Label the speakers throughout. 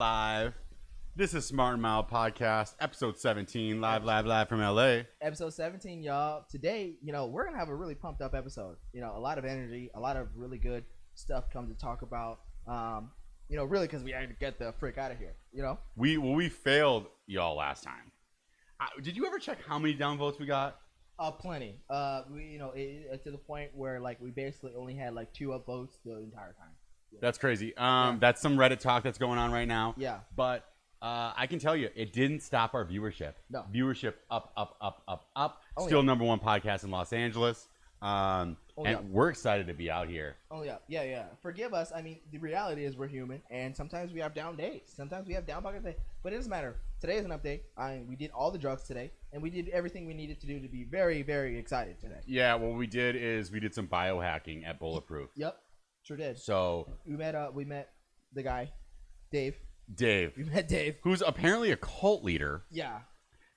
Speaker 1: Live. This is Smart and Mild Podcast, episode 17, live from LA.
Speaker 2: Episode 17, y'all. Today, we're going to have a really pumped up episode. A lot of energy, a lot of really good stuff come to talk about. Really because we had to get the frick out of here,
Speaker 1: We failed y'all last time. Did you ever check how many downvotes we got?
Speaker 2: Plenty. To the point where, we basically only had, 2 upvotes the entire time. Yeah.
Speaker 1: That's crazy. That's some Reddit talk that's going on right now.
Speaker 2: Yeah.
Speaker 1: But I can tell you, it didn't stop our viewership.
Speaker 2: No.
Speaker 1: Viewership up.
Speaker 2: Oh,
Speaker 1: Still
Speaker 2: yeah.
Speaker 1: #1 podcast in Los Angeles. We're excited to be out here.
Speaker 2: Oh, yeah. Yeah. Forgive us. I mean, the reality is we're human, and sometimes we have down days. Sometimes we have down pocket days. But it doesn't matter. Today is an update. We did all the drugs today, and we did everything we needed to do to be very, very excited today.
Speaker 1: Yeah, what we did is we did some biohacking at Bulletproof.
Speaker 2: Yep. Sure did.
Speaker 1: So
Speaker 2: we met the guy, Dave. We met Dave,
Speaker 1: who's apparently a cult leader.
Speaker 2: Yeah.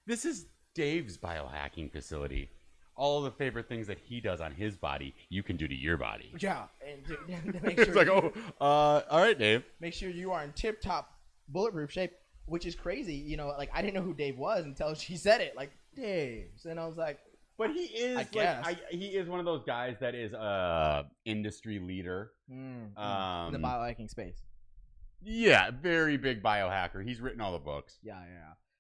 Speaker 1: This is Dave's biohacking facility. All the favorite things that he does on his body, you can do to your body.
Speaker 2: Yeah, and to make sure
Speaker 1: it's like, all right, Dave.
Speaker 2: Make sure you are in tip-top bulletproof shape, which is crazy. I didn't know who Dave was until she said it. Dave, and I was like,
Speaker 1: but he is he is one of those guys that is industry leader
Speaker 2: in the biohacking space.
Speaker 1: Yeah, very big biohacker. He's written all the books.
Speaker 2: Yeah.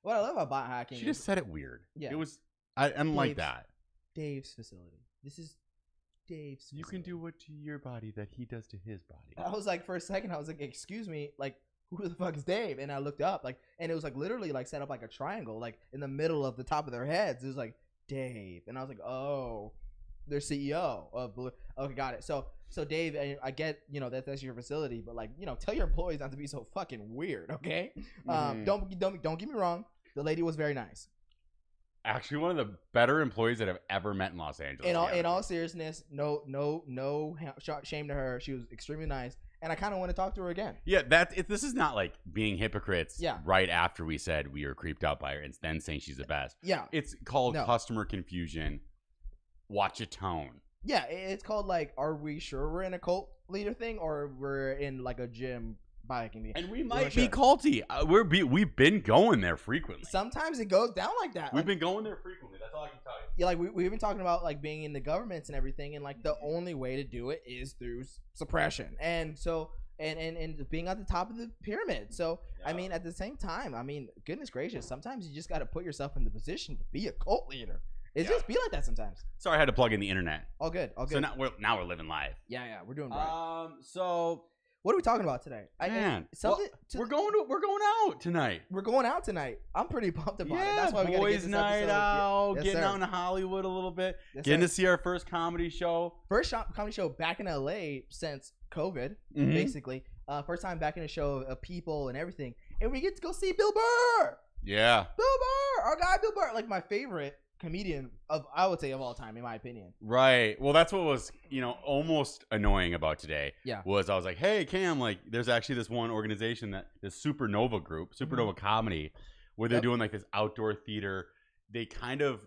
Speaker 2: What I love about biohacking,
Speaker 1: she just said it weird.
Speaker 2: Yeah,
Speaker 1: it was. I didn't like that.
Speaker 2: Dave's facility. This is Dave's facility.
Speaker 1: You can do what to your body that he does to his body.
Speaker 2: I was like, for a second, I was like, excuse me, who the fuck is Dave? And I looked up, and it was literally set up like a triangle, in the middle of the top of their heads. It was like Dave, and I was like, oh, their CEO of Blue. Okay, got it. So Dave, I get that's your facility, but tell your employees not to be so fucking weird, okay? Don't get me wrong. The lady was very nice.
Speaker 1: Actually, one of the better employees that I've ever met in Los Angeles.
Speaker 2: In all seriousness, no shame to her. She was extremely nice, and I kind of want to talk to her again.
Speaker 1: Yeah, this is not being hypocrites.
Speaker 2: Yeah.
Speaker 1: Right after we said we were creeped out by her, and then saying she's the best.
Speaker 2: Yeah.
Speaker 1: It's called customer confusion. Watch a tone.
Speaker 2: Yeah, it's called are we sure we're in a cult leader thing, or we're in a gym biohacking thing?
Speaker 1: And we might be culty. We've been going there frequently.
Speaker 2: Sometimes it goes down like that.
Speaker 1: We've been going there frequently. That's all I can tell you.
Speaker 2: Yeah, we've been talking about being in the governments and everything, and the only way to do it is through suppression, and so and being at the top of the pyramid. So yeah. I mean, at the same time, goodness gracious, sometimes you just got to put yourself in the position to be a cult leader. It just be like that sometimes.
Speaker 1: Sorry, I had to plug in the internet.
Speaker 2: All good.
Speaker 1: So now we're living live.
Speaker 2: Yeah, we're doing right.
Speaker 1: So
Speaker 2: what are we talking about today?
Speaker 1: We're going out tonight.
Speaker 2: We're going out tonight. I'm pretty pumped about it.
Speaker 1: That's why we gotta get this night out,
Speaker 2: yes,
Speaker 1: getting
Speaker 2: sir.
Speaker 1: out in Hollywood a little bit,
Speaker 2: getting
Speaker 1: to see our first comedy show.
Speaker 2: First comedy show back in LA since COVID, basically. First time back in a show of people and everything, and we get to go see Bill Burr.
Speaker 1: Yeah,
Speaker 2: Bill Burr, our guy Bill Burr, my favorite comedian of all time, in my opinion.
Speaker 1: Right. Well, that's what was almost annoying about today.
Speaker 2: Yeah.
Speaker 1: Was I was like, hey Cam, there's actually this one organization, this Supernova group, Supernova Comedy, where they're doing this outdoor theater. They kind of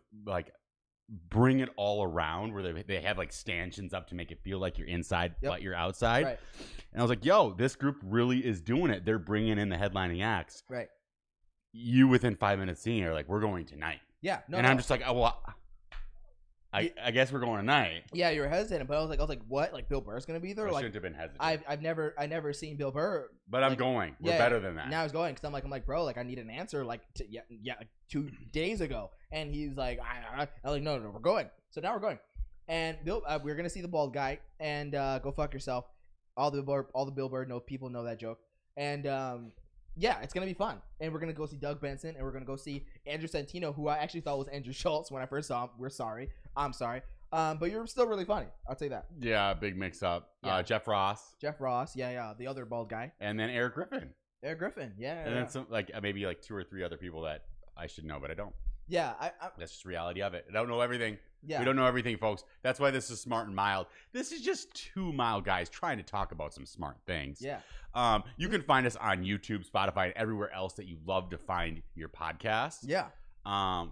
Speaker 1: bring it all around, where they have stanchions up to make it feel like you're inside, but you're outside.
Speaker 2: Right.
Speaker 1: And I was like, yo, this group really is doing it. They're bringing in the headlining acts.
Speaker 2: Right.
Speaker 1: You within 5 minutes seeing it, you're going tonight.
Speaker 2: Yeah,
Speaker 1: I'm just like, oh, well, I guess we're going tonight.
Speaker 2: Yeah, you were hesitant, but I was like, what? Bill Burr's gonna be there?
Speaker 1: I shouldn't have been hesitant.
Speaker 2: I've never seen Bill Burr,
Speaker 1: but I'm going. We're better than that.
Speaker 2: Now he's going because I'm like, bro, I need an answer 2 days ago, and he's like, I'm like, no, we're going. So now we're going, and Bill, we're gonna see the bald guy, and go fuck yourself. All the Bill Burr people know that joke, and yeah, it's going to be fun. And we're going to go see Doug Benson, and we're going to go see Andrew Santino, who I actually thought was Andrew Schultz when I first saw him. We're sorry. I'm sorry. But you're still really funny. I'll tell you that.
Speaker 1: Yeah, big mix-up.
Speaker 2: Yeah.
Speaker 1: Jeff Ross.
Speaker 2: Yeah. The other bald guy.
Speaker 1: And then Eric Griffin.
Speaker 2: Yeah.
Speaker 1: And then some, maybe 2 or 3 other people that I should know, but I don't.
Speaker 2: Yeah.
Speaker 1: That's just the reality of it. I don't know everything.
Speaker 2: Yeah.
Speaker 1: We don't know everything, folks. That's why this is Smart and Mild. This is just 2 mild guys trying to talk about some smart things.
Speaker 2: Yeah.
Speaker 1: You can find us on YouTube, Spotify, and everywhere else that you love to find your podcast.
Speaker 2: Yeah.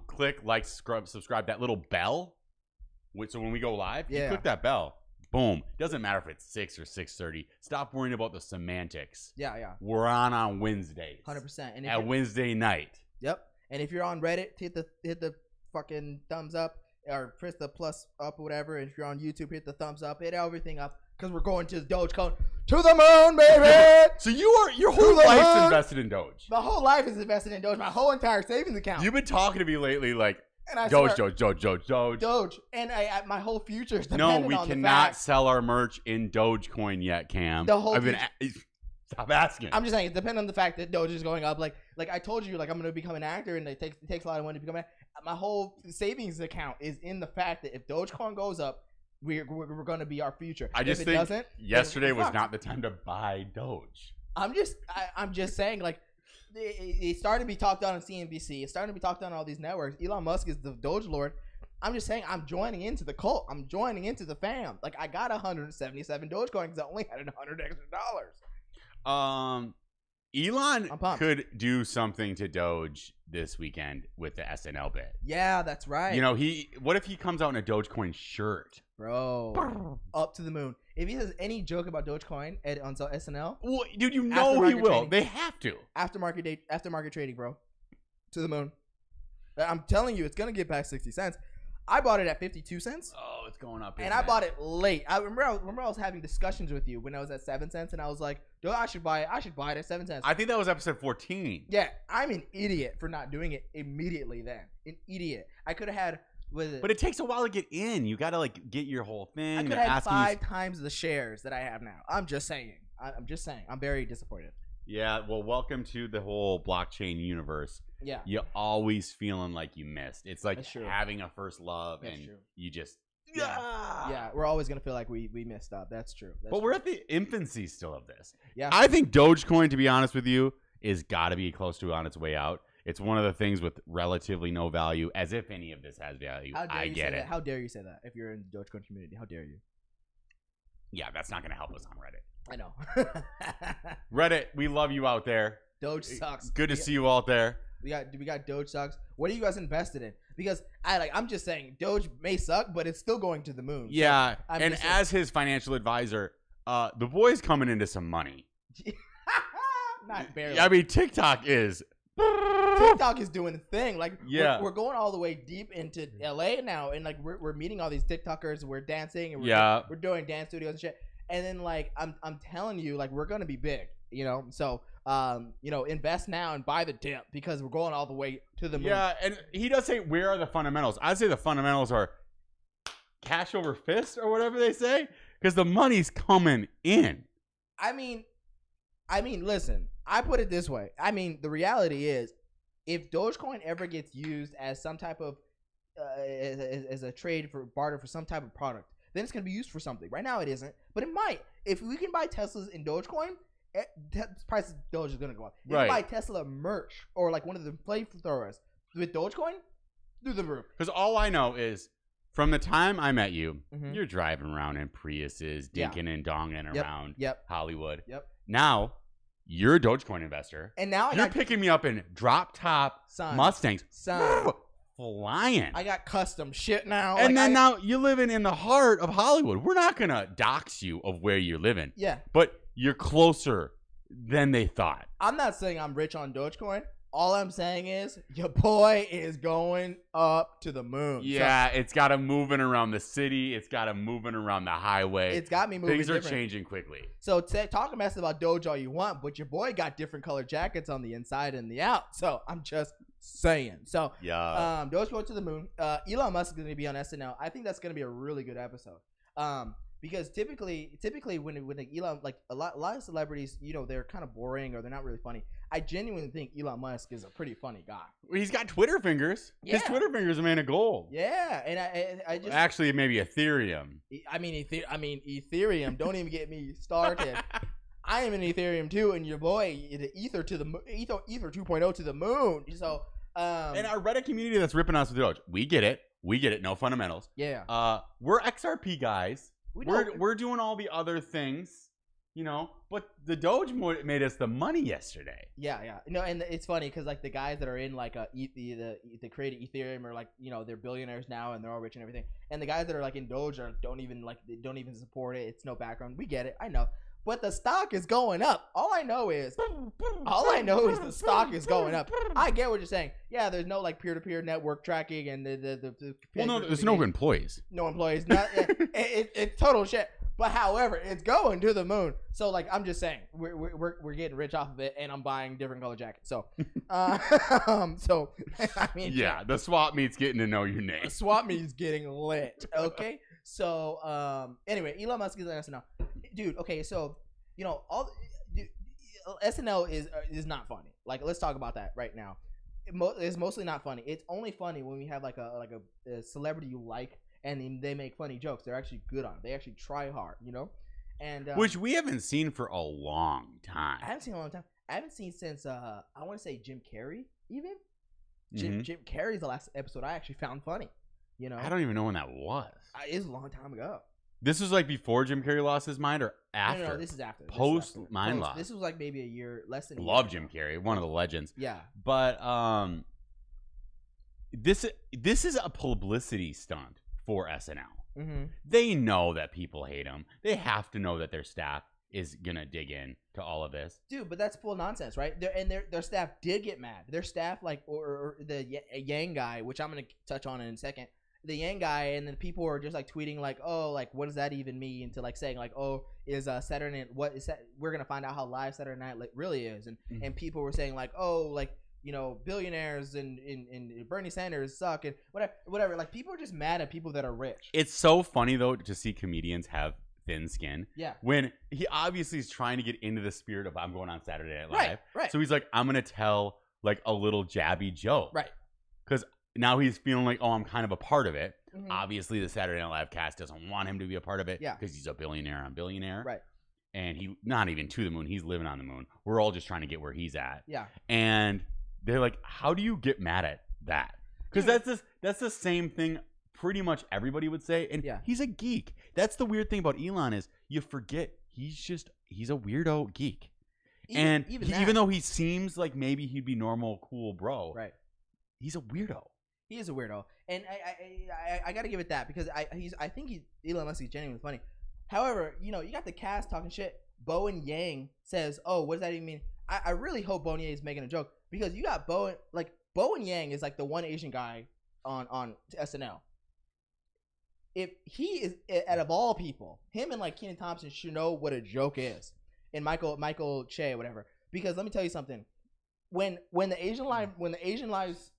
Speaker 1: Click, subscribe, that little bell. So when we go live, you click that bell. Boom. Doesn't matter if it's 6 or 6:30. Stop worrying about the semantics.
Speaker 2: Yeah.
Speaker 1: We're on Wednesdays.
Speaker 2: 100%. And if
Speaker 1: At Wednesday night.
Speaker 2: Yep. And if you're on Reddit, hit the fucking thumbs up or press the plus up or whatever. And if you're on YouTube, hit the thumbs up. Hit everything up because we're going to Dogecoin to the moon, baby.
Speaker 1: So your whole life's invested in Doge.
Speaker 2: My whole life is invested in Doge. My whole entire savings account.
Speaker 1: You've been talking to me lately like
Speaker 2: and I
Speaker 1: Doge.
Speaker 2: Doge. And my whole future is
Speaker 1: No,
Speaker 2: dependent
Speaker 1: we
Speaker 2: on the
Speaker 1: cannot
Speaker 2: fact.
Speaker 1: sell our merch in Dogecoin yet, Cam.
Speaker 2: The whole
Speaker 1: Stop asking.
Speaker 2: I'm just saying, it depends on the fact that Doge is going up. Like I told you, like I'm going to become an actor, and it takes a lot of money to become an actor. My whole savings account is in the fact that if Dogecoin goes up, we're going to be our future.
Speaker 1: I just
Speaker 2: if it
Speaker 1: think
Speaker 2: doesn't,
Speaker 1: yesterday was
Speaker 2: fucked.
Speaker 1: not the time to buy Doge.
Speaker 2: I'm just saying, like it started to be talked on CNBC. It's starting to be talked on all these networks. Elon Musk is the Doge Lord. I'm just saying, I'm joining into the cult. I'm joining into the fam. Like I got 177 Dogecoin because I only had $100 extra.
Speaker 1: Elon
Speaker 2: I'm pumped.
Speaker 1: could do something to Doge this weekend with the SNL bit.
Speaker 2: Yeah, that's right.
Speaker 1: You know, what if he comes out in a Dogecoin shirt?
Speaker 2: Bro, up to the moon. If he has any joke about Dogecoin on SNL,
Speaker 1: Well, dude, you know he
Speaker 2: Aftermarket
Speaker 1: will.
Speaker 2: trading.
Speaker 1: They have to.
Speaker 2: aftermarket trading, bro, to the moon. I'm telling you, it's gonna get back 60 cents. I bought it at 52 cents.
Speaker 1: Oh, it's going up.
Speaker 2: And I bought it late. I remember I was having discussions with you when I was at 7 cents, and I was like, "Dude, I should buy it. I should buy it at 7 cents."
Speaker 1: I think that was episode 14.
Speaker 2: Yeah, I'm an idiot for not doing it immediately. Then an idiot. I could have had
Speaker 1: But it takes a while to get in. You got to like get your whole thing.
Speaker 2: I could
Speaker 1: They're
Speaker 2: have had
Speaker 1: asking
Speaker 2: 5 times the shares that I have now. I'm just saying. I'm just saying. I'm very disappointed.
Speaker 1: Yeah, well, welcome to the whole blockchain universe.
Speaker 2: Yeah.
Speaker 1: You always feeling like you missed. It's like
Speaker 2: That's true.
Speaker 1: having a first love,
Speaker 2: That's
Speaker 1: and
Speaker 2: true.
Speaker 1: you just
Speaker 2: Yeah, we're always gonna feel like we messed up. That's true.
Speaker 1: But we're at the infancy still of this.
Speaker 2: Yeah.
Speaker 1: I think Dogecoin, to be honest with you, is got to be close to on its way out. It's one of the things with relatively no value, as if any of this has value.
Speaker 2: How dare
Speaker 1: I
Speaker 2: you
Speaker 1: get
Speaker 2: say
Speaker 1: it.
Speaker 2: that? How dare you say that? If you're in the Dogecoin community, how dare you?
Speaker 1: Yeah, that's not going to help us on Reddit.
Speaker 2: I know.
Speaker 1: Reddit, we love you out there.
Speaker 2: Doge sucks.
Speaker 1: Good to see you out there.
Speaker 2: We got Doge sucks. What are you guys invested in? Because I'm just saying Doge may suck, but it's still going to the moon.
Speaker 1: Yeah,
Speaker 2: So I'm
Speaker 1: and
Speaker 2: just
Speaker 1: as his financial advisor, the boy's coming into some money.
Speaker 2: not barely.
Speaker 1: I mean, TikTok is.
Speaker 2: TikTok is doing a thing. Like
Speaker 1: Yeah.
Speaker 2: we're going all the way deep into LA now, and like we're meeting all these TikTokers. We're dancing and we're doing dance studios and shit. And then like I'm telling you, like we're gonna be big, you know. So invest now and buy the dip because we're going all the way to the moon.
Speaker 1: Yeah, and he does say, where are the fundamentals? I'd say the fundamentals are cash over fist or whatever they say, because the money's coming in.
Speaker 2: I mean, listen, I put it this way. I mean, the reality is, if Dogecoin ever gets used as some type of, as a trade for barter for some type of product, then it's going to be used for something. Right now it isn't, but it might. If we can buy Teslas in Dogecoin, the price of Doge is going to go up. If you buy Tesla merch or like one of the flamethrowers with Dogecoin, through the roof.
Speaker 1: Because all I know is, from the time I met you,
Speaker 2: Mhm.
Speaker 1: you're driving around in Priuses,
Speaker 2: Yeah.
Speaker 1: dinking and donging around
Speaker 2: Yep.
Speaker 1: Hollywood.
Speaker 2: Yep.
Speaker 1: Now, you're a Dogecoin investor.
Speaker 2: And now
Speaker 1: You're picking me up in drop top
Speaker 2: Son.
Speaker 1: Mustangs.
Speaker 2: Son.
Speaker 1: Flying.
Speaker 2: I got custom shit now.
Speaker 1: And
Speaker 2: Like,
Speaker 1: then now you're living in the heart of Hollywood. We're not going to dox you of where you're living,
Speaker 2: yeah.
Speaker 1: but you're closer than they thought.
Speaker 2: I'm not saying I'm rich on Dogecoin. All I'm saying is your boy is going up to the moon.
Speaker 1: Yeah, it's got him moving around the city. It's got him moving around the highway.
Speaker 2: It's got me moving.
Speaker 1: Things are
Speaker 2: different.
Speaker 1: changing quickly.
Speaker 2: So talk a mess about Doge all you want, but your boy got different colored jackets on the inside and the out. So I'm just saying. So
Speaker 1: Yeah.
Speaker 2: Doge go to the moon. Elon Musk is going to be on SNL. I think that's going to be a really good episode. Because typically when Elon, like a lot of celebrities, they're kind of boring or they're not really funny. I genuinely think Elon Musk is a pretty funny guy.
Speaker 1: He's got Twitter fingers. His
Speaker 2: Yeah.
Speaker 1: Twitter fingers are made of gold.
Speaker 2: Yeah, and I just
Speaker 1: Actually, maybe Ethereum.
Speaker 2: I mean Ethereum. Don't even get me started. I am in Ethereum too, and your boy the Ether to the Ether 2.0 to the moon. So
Speaker 1: And our Reddit community that's ripping us with Doge. We get it. No fundamentals.
Speaker 2: yeah,
Speaker 1: We're XRP guys.
Speaker 2: we know.
Speaker 1: We're doing all the other things. you know. But the Doge made us the money yesterday.
Speaker 2: Yeah. No, and it's funny because like the guys that are in like the created Ethereum are like, you know, they're billionaires now and they're all rich and everything. And the guys that are like in Doge don't even support it. It's no background. We get it. I know. But the stock is going up. All I know is the stock is going up. I get what you're saying. Yeah, there's no like peer-to-peer network tracking and the
Speaker 1: well, no, there's no employees.
Speaker 2: No employees. Not it's total shit. But however, it's going to the moon. So like I'm just saying, we're getting rich off of it, and I'm buying different color jackets. So, so I mean,
Speaker 1: yeah, the swap meet's getting to know your name.
Speaker 2: The swap meet's getting lit. Okay. So anyway, Elon Musk is on SNL, dude. Okay, so you know SNL is not funny. Like let's talk about that right now. It's mostly not funny. It's only funny when we have like a celebrity you like. And they make funny jokes. They're actually good on it. They actually try hard, you know? And
Speaker 1: which we haven't seen for a long time.
Speaker 2: I haven't seen in a long time. I haven't seen since, I want to say Jim Carrey, even. Jim Carrey's the last episode I actually found funny, you know?
Speaker 1: I don't even know when that was.
Speaker 2: It was a long time ago.
Speaker 1: This was like before Jim Carrey lost his mind or after?
Speaker 2: No, this is after.
Speaker 1: Post mind loss.
Speaker 2: This was like maybe a year, less than a year.
Speaker 1: Love Jim Carrey, one of the legends.
Speaker 2: Yeah.
Speaker 1: But this is a publicity stunt for SNL.
Speaker 2: Mm-hmm.
Speaker 1: They know that people hate them. They have to know that their staff is gonna dig in to all of this,
Speaker 2: dude. But that's full nonsense, right? Their staff did get mad. Their staff, like, or the Yang guy, which I'm gonna touch on in a second. The Yang guy, and then people were just like tweeting, like, oh, like, what does that even mean? To like saying, like, oh, is Saturday Night? What is that? We're gonna find out how live Saturday Night really is, and people were saying, like, oh, like, you know, billionaires and Bernie Sanders suck and whatever. Like, people are just mad at people that are rich.
Speaker 1: It's so funny though to see comedians have thin skin.
Speaker 2: Yeah.
Speaker 1: When he obviously is trying to get into the spirit of I'm going on Saturday Night Live.
Speaker 2: Right.
Speaker 1: So he's like, I'm gonna tell like a little jabby joke.
Speaker 2: Right.
Speaker 1: Because now he's feeling like, oh, I'm kind of a part of it.
Speaker 2: Mm-hmm.
Speaker 1: Obviously, the Saturday Night Live cast doesn't want him to be a part of it.
Speaker 2: Yeah.
Speaker 1: Because he's a billionaire on billionaire.
Speaker 2: Right.
Speaker 1: And he not even to the moon. He's living on the moon. We're all just trying to get where he's at.
Speaker 2: Yeah.
Speaker 1: And they're like, how do you get mad at that? Because that's the same thing pretty much everybody would say. And he's a geek. That's the weird thing about Elon is you forget he's a weirdo geek. Even though he seems like maybe he'd be normal, cool bro,
Speaker 2: right?
Speaker 1: He's a weirdo.
Speaker 2: He is a weirdo, and I got to give it that because I think Elon Musk is genuinely funny. However, you know, you got the cast talking shit. Bowen Yang says, "Oh, what does that even mean?" I really hope Bowen Yang is making a joke because you got Bowen Yang is like the one Asian guy on SNL. If he is, out of all people, him and like Kenan Thompson should know what a joke is, and Michael Che, whatever. Because let me tell you something, when the Asian lives,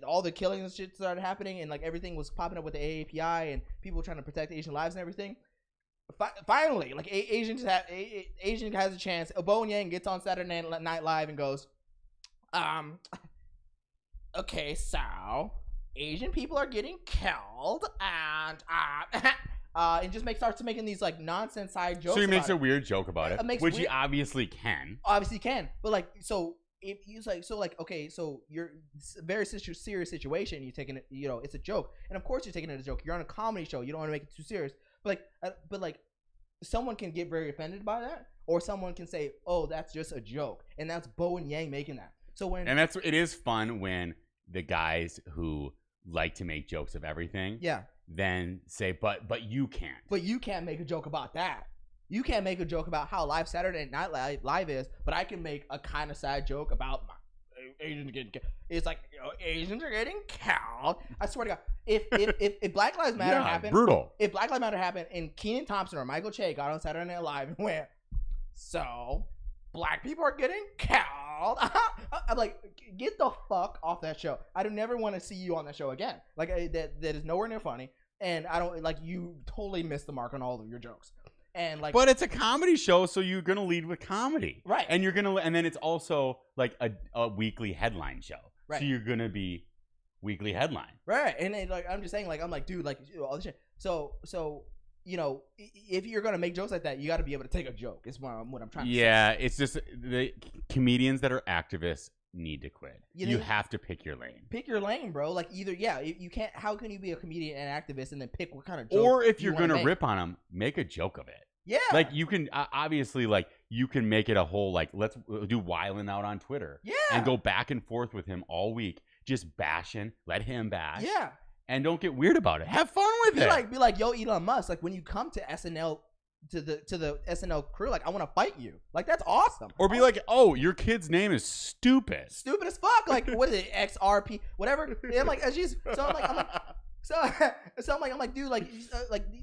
Speaker 2: all the killings and shit started happening, and like everything was popping up with the AAPI and people trying to protect Asian lives and everything. Finally, like Asian has a chance. Bowen Yang gets on Saturday Night Live and goes, okay, so Asian people are getting killed, and just starts making these like nonsense side jokes.
Speaker 1: So he makes a weird joke about it, which he obviously can.
Speaker 2: Obviously can, but like so. If he's like, so like, okay, so you're a very serious situation. You're taking it, you know, it's a joke, and of course you're taking it as a joke. You're on a comedy show. You don't want to make it too serious, but like, someone can get very offended by that, or someone can say, oh, that's just a joke, and that's Bowen Yang making that. So it
Speaker 1: is fun when the guys who like to make jokes of everything, then say, but you can't. But you can't make a joke about that. You can't make a joke about how live Saturday Night Live is, but I can make a kind of sad joke about Asians getting killed. It's like, you know, Asians are getting killed. I swear to God, if Black Lives Matter happened, brutal. If Black Lives Matter happened and Kenan Thompson or Michael Che got on Saturday Night Live and went, so black people are getting killed. I'm like, get the fuck off that show. I don't never want to see you on that show again. Like that is nowhere near funny, and I don't like you totally missed the mark on all of your jokes. And like, but it's a comedy show, so you're gonna lead with comedy, right? And and then it's also like a weekly headline show, right? So you're gonna be weekly headline, right? And then, like, I'm just saying, like, I'm like, dude, like, all this shit. So you know, if you're gonna make jokes like that, you got to be able to take a joke. Is what I'm trying to say. Yeah, it's just the comedians that are activists need to quit. You have to pick your lane. Pick your lane, bro. Like, either you can't. How can you be a comedian and activist and then pick what kind of joke? Or if you're gonna rip on them, make a joke of it.
Speaker 2: Yeah.
Speaker 1: Like you can obviously like you can make it a whole like let's do Wyland out on Twitter.
Speaker 2: Yeah.
Speaker 1: And go back and forth with him all week, just bashing, let him bash.
Speaker 2: Yeah.
Speaker 1: And don't get weird about it. Have fun with it.
Speaker 2: Be like, yo, Elon Musk, like when you come to SNL to the SNL crew, like I want to fight you. Like that's awesome.
Speaker 1: Or be like, oh, your kid's name is stupid.
Speaker 2: Stupid as fuck. Like what is it? XRP, whatever. And I'm like, I'm like, dude, like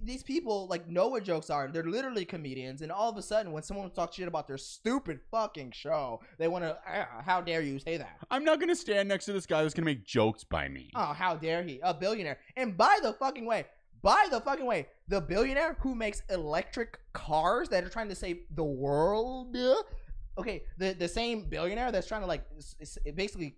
Speaker 2: these people like know what jokes are. They're literally comedians, and all of a sudden, when someone talks shit about their stupid fucking show, they want to. How dare you say that?
Speaker 1: I'm not gonna stand next to this guy that's gonna make jokes by me.
Speaker 2: Oh, how dare he? A billionaire. And by the fucking way, the billionaire who makes electric cars that are trying to save the world. Okay, the same billionaire that's trying to like basically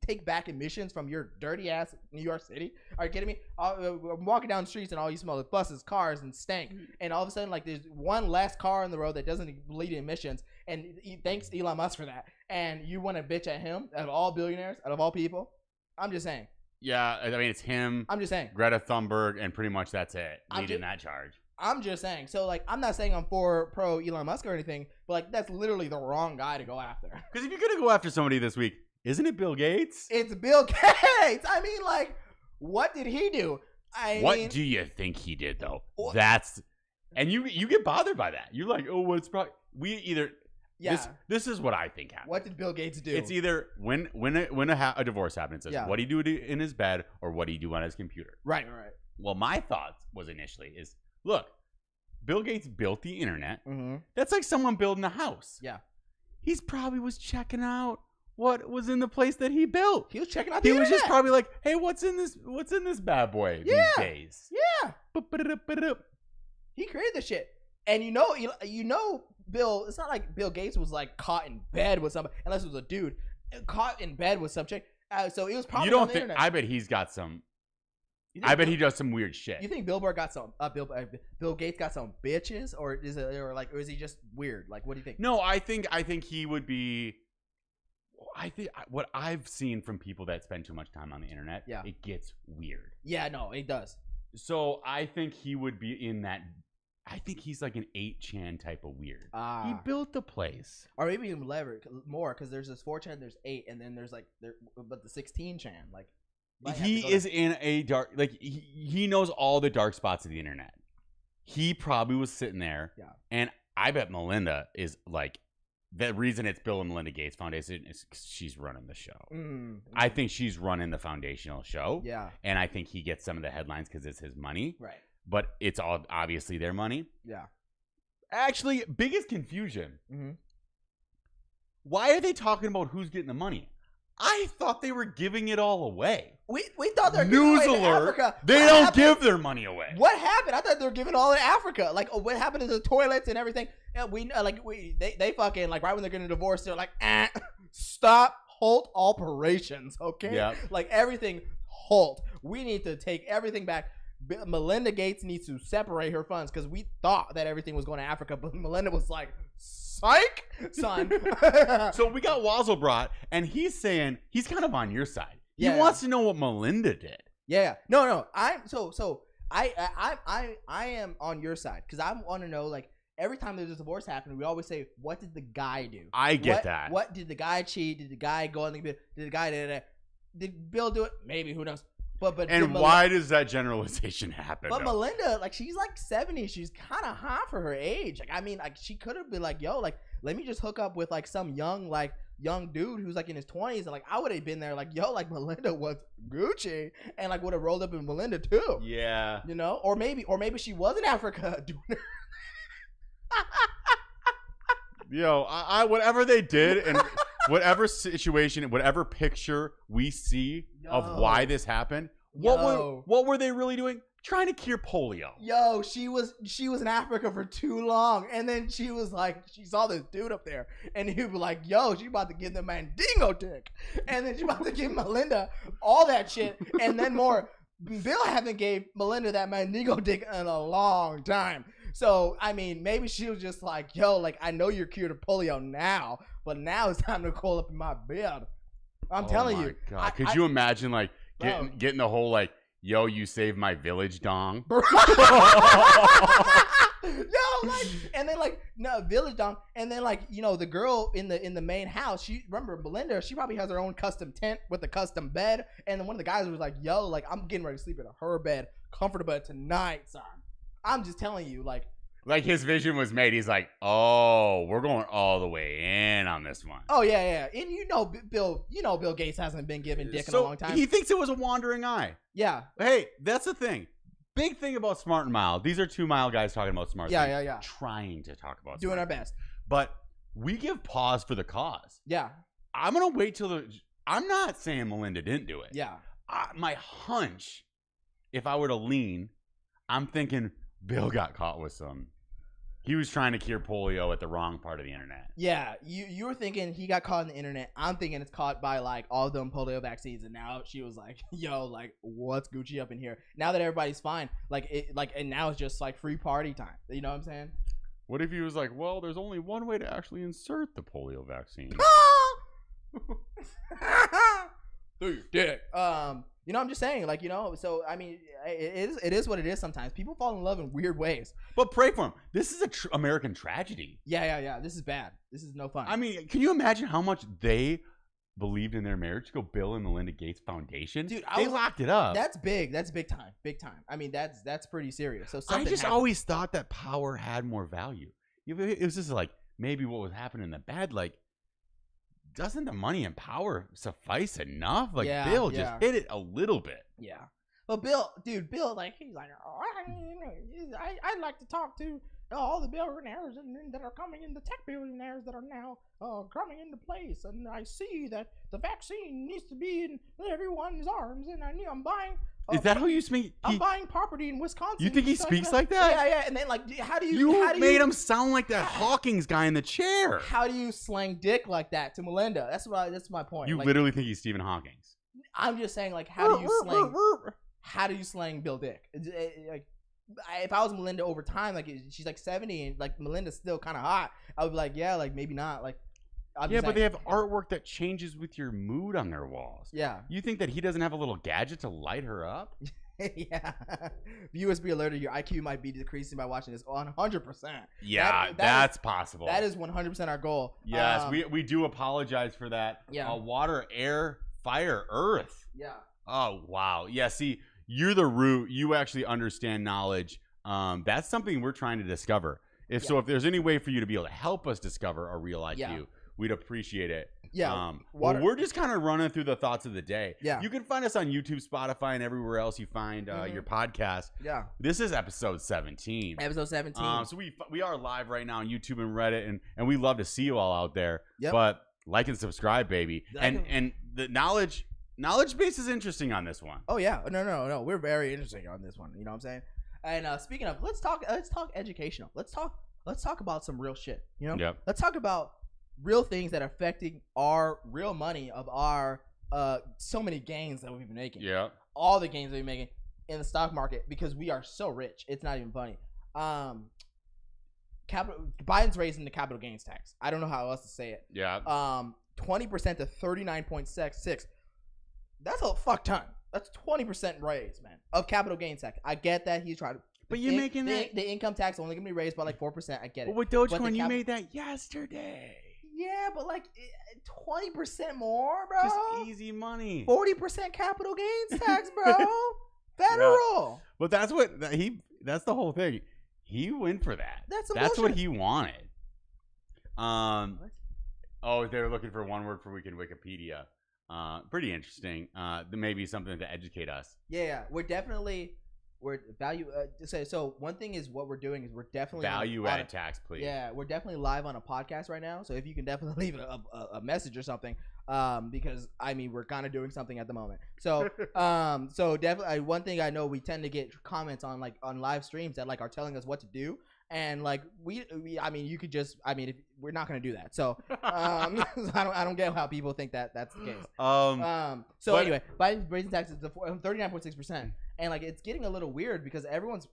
Speaker 2: take back emissions from your dirty ass New York City. Are you kidding me? I'm walking down the streets and all you smell is buses, cars, and stank. And all of a sudden, like there's one less car on the road that doesn't bleed emissions. And thanks Elon Musk for that. And you want to bitch at him out of all billionaires, out of all people? I'm just saying.
Speaker 1: Yeah, I mean it's him.
Speaker 2: I'm just saying.
Speaker 1: Greta Thunberg, and pretty much that's it. Leading that charge.
Speaker 2: I'm just saying. So like, I'm not saying I'm pro Elon Musk or anything, but like that's literally the wrong guy to go after.
Speaker 1: Because if you're gonna go after somebody this week, isn't it Bill Gates?
Speaker 2: It's Bill Gates. I mean, like, what did he do?
Speaker 1: What do you think he did though? And you get bothered by that. You're like, oh, what's probably This is what I think happened.
Speaker 2: What did Bill Gates do?
Speaker 1: It's either when a divorce happens, it's what he do in his bed or what he do on his computer.
Speaker 2: Right.
Speaker 1: Well, my thoughts was initially is look, Bill Gates built the internet.
Speaker 2: Mm-hmm.
Speaker 1: That's like someone building a house.
Speaker 2: Yeah.
Speaker 1: He's probably was checking out what was in the place that he built.
Speaker 2: He was checking out the internet.
Speaker 1: He was just probably like, hey, what's in this bad boy these days?
Speaker 2: Yeah. He created the shit. And you know, Bill, it's not like Bill Gates was like caught in bed with somebody, unless it was a dude caught in bed with some chick. So it was probably
Speaker 1: you don't
Speaker 2: on the
Speaker 1: think?
Speaker 2: internet.
Speaker 1: I bet he's got some. I bet he does some weird shit.
Speaker 2: You think Bill Gates got some bitches, or is he just weird? Like, what do you think?
Speaker 1: No, I think he would be. I think what I've seen from people that spend too much time on the internet, it gets weird.
Speaker 2: Yeah, no, it does.
Speaker 1: So I think he would be in that. I think he's like an 8chan type of weird. He built the place,
Speaker 2: or maybe even more because there's this 4chan, there's 8, and then there's but the 16chan, like.
Speaker 1: He is in a dark, like he knows all the dark spots of the internet. He probably was sitting there, and I bet Melinda is like. The reason it's Bill and Melinda Gates Foundation is 'cause she's running the show. Mm-hmm. I think she's running the foundational show.
Speaker 2: Yeah.
Speaker 1: And I think he gets some of the headlines because it's his money.
Speaker 2: Right.
Speaker 1: But it's all obviously their money.
Speaker 2: Yeah.
Speaker 1: Actually, biggest confusion.
Speaker 2: Mm-hmm.
Speaker 1: Why are they talking about who's getting the money? I thought they were giving it all away.
Speaker 2: We thought they were
Speaker 1: News
Speaker 2: giving it away
Speaker 1: alert!
Speaker 2: To Africa.
Speaker 1: They don't give their money away.
Speaker 2: What happened? I thought they were giving all in Africa. Like, what happened to the toilets and everything? And they fucking like right when they're getting divorced, they're like, stop, halt operations, okay?
Speaker 1: Yeah.
Speaker 2: Like everything, halt. We need to take everything back. Melinda Gates needs to separate her funds because we thought that everything was going to Africa, but Melinda was like, psych, son.
Speaker 1: So we got Wazelbrot, and he's saying he's kind of on your side. He
Speaker 2: Yeah.
Speaker 1: wants to know what Melinda did.
Speaker 2: Yeah. No. I am on your side because I want to know, like, every time there's a divorce happening, we always say, what did the guy do?
Speaker 1: I get that.
Speaker 2: What did the guy cheat? Did the guy go on the did the guy did Bill do it? Maybe, who knows? But
Speaker 1: and why does that generalization happen?
Speaker 2: But Melinda, like, she's like 70. She's kind of hot for her age. Like, I mean, like, she could have been like, yo, like, let me just hook up with like some young dude who's like in his 20s, and like I would have been there like, yo, like Melinda was Gucci, and like would have rolled up in Melinda too.
Speaker 1: Yeah.
Speaker 2: You know, or maybe she was in Africa doing it.
Speaker 1: Yo, I whatever they did and whatever situation, whatever picture we see of why this happened, what were they really doing? Trying to cure polio.
Speaker 2: Yo, she was in Africa for too long, and then she was like, she saw this dude up there, and he was like, yo, she about to give the Mandingo dick, and then she about to give Melinda all that shit, and then more. Bill haven't gave Melinda that Mandingo dick in a long time. So, I mean, maybe she was just like, yo, like, I know you're cured of polio now, but now it's time to crawl up in my bed. I'm telling you.
Speaker 1: God. Could you imagine, like, getting the whole, like, yo, you saved my village, dong.
Speaker 2: No, like, and then like, no, village dong, and then like, you know, the girl in the main house, she, remember Melinda, she probably has her own custom tent with a custom bed, and then one of the guys was like, yo, like, I'm getting ready to sleep in her bed comfortable tonight, son. I'm just telling you, like
Speaker 1: his vision was made. He's like, oh, we're going all the way in on this one.
Speaker 2: oh yeah, and Bill Gates hasn't been giving dick in a long time.
Speaker 1: He thinks it was a wandering eye.
Speaker 2: Yeah.
Speaker 1: Hey, that's the thing. Big thing about Smart and Mild. These are 2 Mile guys talking about smart things.
Speaker 2: Yeah.
Speaker 1: Trying to talk about
Speaker 2: doing
Speaker 1: smart
Speaker 2: our
Speaker 1: things.
Speaker 2: best.
Speaker 1: But we give pause for the cause.
Speaker 2: Yeah.
Speaker 1: I'm going to wait till I'm not saying Melinda didn't do it.
Speaker 2: Yeah.
Speaker 1: My hunch, if I were to lean, I'm thinking Bill got caught with some. He was trying to cure polio at the wrong part of the internet.
Speaker 2: Yeah, you were thinking he got caught on the internet. I'm thinking it's caught by like all of them polio vaccines, and now she was like, "Yo, like, what's Gucci up in here?" Now that everybody's fine, and now it's just like free party time. You know what I'm saying?
Speaker 1: What if he was like, "Well, there's only one way to actually insert the polio vaccine."
Speaker 2: Through your dick. You know, I'm just saying, like, you know, so I mean, it is what it is. Sometimes people fall in love in weird ways.
Speaker 1: But pray for him. This is a American tragedy.
Speaker 2: Yeah. This is bad. This is no fun.
Speaker 1: I mean, can you imagine how much they believed in their marriage? Go Bill and Melinda Gates Foundation.
Speaker 2: Dude,
Speaker 1: they locked it up.
Speaker 2: That's big. That's big time. Big time. I mean, that's pretty serious. So
Speaker 1: I just always thought that power had more value. It was just like maybe what was happening in the bed, like. Doesn't the money and power suffice enough? Like,
Speaker 2: yeah,
Speaker 1: Bill just hit it a little bit.
Speaker 2: Yeah. But Bill, like, he's like, oh, I'd like to talk to all the billionaires that are coming in, the tech billionaires that are now coming into place. And I see that the vaccine needs to be in everyone's arms. And I'm buying.
Speaker 1: Is that how you speak?
Speaker 2: I'm buying property in Wisconsin.
Speaker 1: You think he speaks like that?
Speaker 2: Yeah. And then, like, how do
Speaker 1: you made him sound like that Hawkins guy in the chair.
Speaker 2: How do you slang dick like that to Melinda? That's my point.
Speaker 1: You
Speaker 2: like,
Speaker 1: literally think he's Stephen Hawking.
Speaker 2: I'm just saying, like, how do you slang Bill Dick? Like, if I was Melinda over time, like, she's like 70 and like Melinda's still kind of hot, I would be like, yeah, like maybe not, like.
Speaker 1: Yeah, but they have artwork that changes with your mood on their walls.
Speaker 2: Yeah.
Speaker 1: You think that he doesn't have a little gadget to light her up?
Speaker 2: Yeah. Viewers be alerted. Your IQ might be decreasing by watching this 100%.
Speaker 1: Yeah, that's possible.
Speaker 2: That is 100% our goal.
Speaker 1: Yes, we do apologize for that.
Speaker 2: Yeah.
Speaker 1: Water, air, fire, earth.
Speaker 2: Yeah.
Speaker 1: Oh, wow. Yeah, see, you're the root. You actually understand knowledge. That's something we're trying to discover. If there's any way for you to be able to help us discover or real IQ, we'd appreciate it.
Speaker 2: Yeah.
Speaker 1: Well, we're just kind of running through the thoughts of the day.
Speaker 2: Yeah.
Speaker 1: You can find us on YouTube, Spotify, and everywhere else you find your podcast.
Speaker 2: Yeah.
Speaker 1: This is episode 17.
Speaker 2: Episode 17.
Speaker 1: So we are live right now on YouTube and Reddit, and we love to see you all out there.
Speaker 2: Yep.
Speaker 1: But like and subscribe, baby. And the knowledge base is interesting on this one.
Speaker 2: Oh yeah. No. We're very interesting on this one. You know what I'm saying? And speaking of, let's talk educational. Let's talk about some real shit. You know?
Speaker 1: Yep.
Speaker 2: Let's talk about real things that are affecting our real money of our so many gains that we've been making.
Speaker 1: Yeah.
Speaker 2: All the gains that we've been making in the stock market because we are so rich. It's not even funny. Biden's raising the capital gains tax. I don't know how else to say it.
Speaker 1: Yeah.
Speaker 2: 20% to 39.66. That's a fuck ton. That's 20% raise, man, of capital gains tax. I get that he's trying to.
Speaker 1: But you're making that.
Speaker 2: The income tax only going to be raised by like 4%. I get it.
Speaker 1: Well, with Dogecoin, you made that yesterday.
Speaker 2: Yeah, but like 20% more, bro.
Speaker 1: Just easy money.
Speaker 2: 40% capital gains tax, bro. Federal.
Speaker 1: Yeah. But that's the whole thing. He went for that. That's what he wanted.
Speaker 2: What?
Speaker 1: Oh, they're looking for one word for week in Wikipedia. Pretty interesting. Maybe something to educate us.
Speaker 2: Yeah. We're value. So one thing is what we're doing is we're definitely
Speaker 1: value added tax, please.
Speaker 2: Yeah, we're definitely live on a podcast right now. So if you can definitely leave a message or something, because I mean we're kind of doing something at the moment. So so definitely one thing I know we tend to get comments on like on live streams that like are telling us what to do, and like we I mean you could just if we're not gonna do that. So I don't get how people think that that's the case. So anyway, Biden's raising taxes to 39.6%. And like it's getting a little weird because everyone's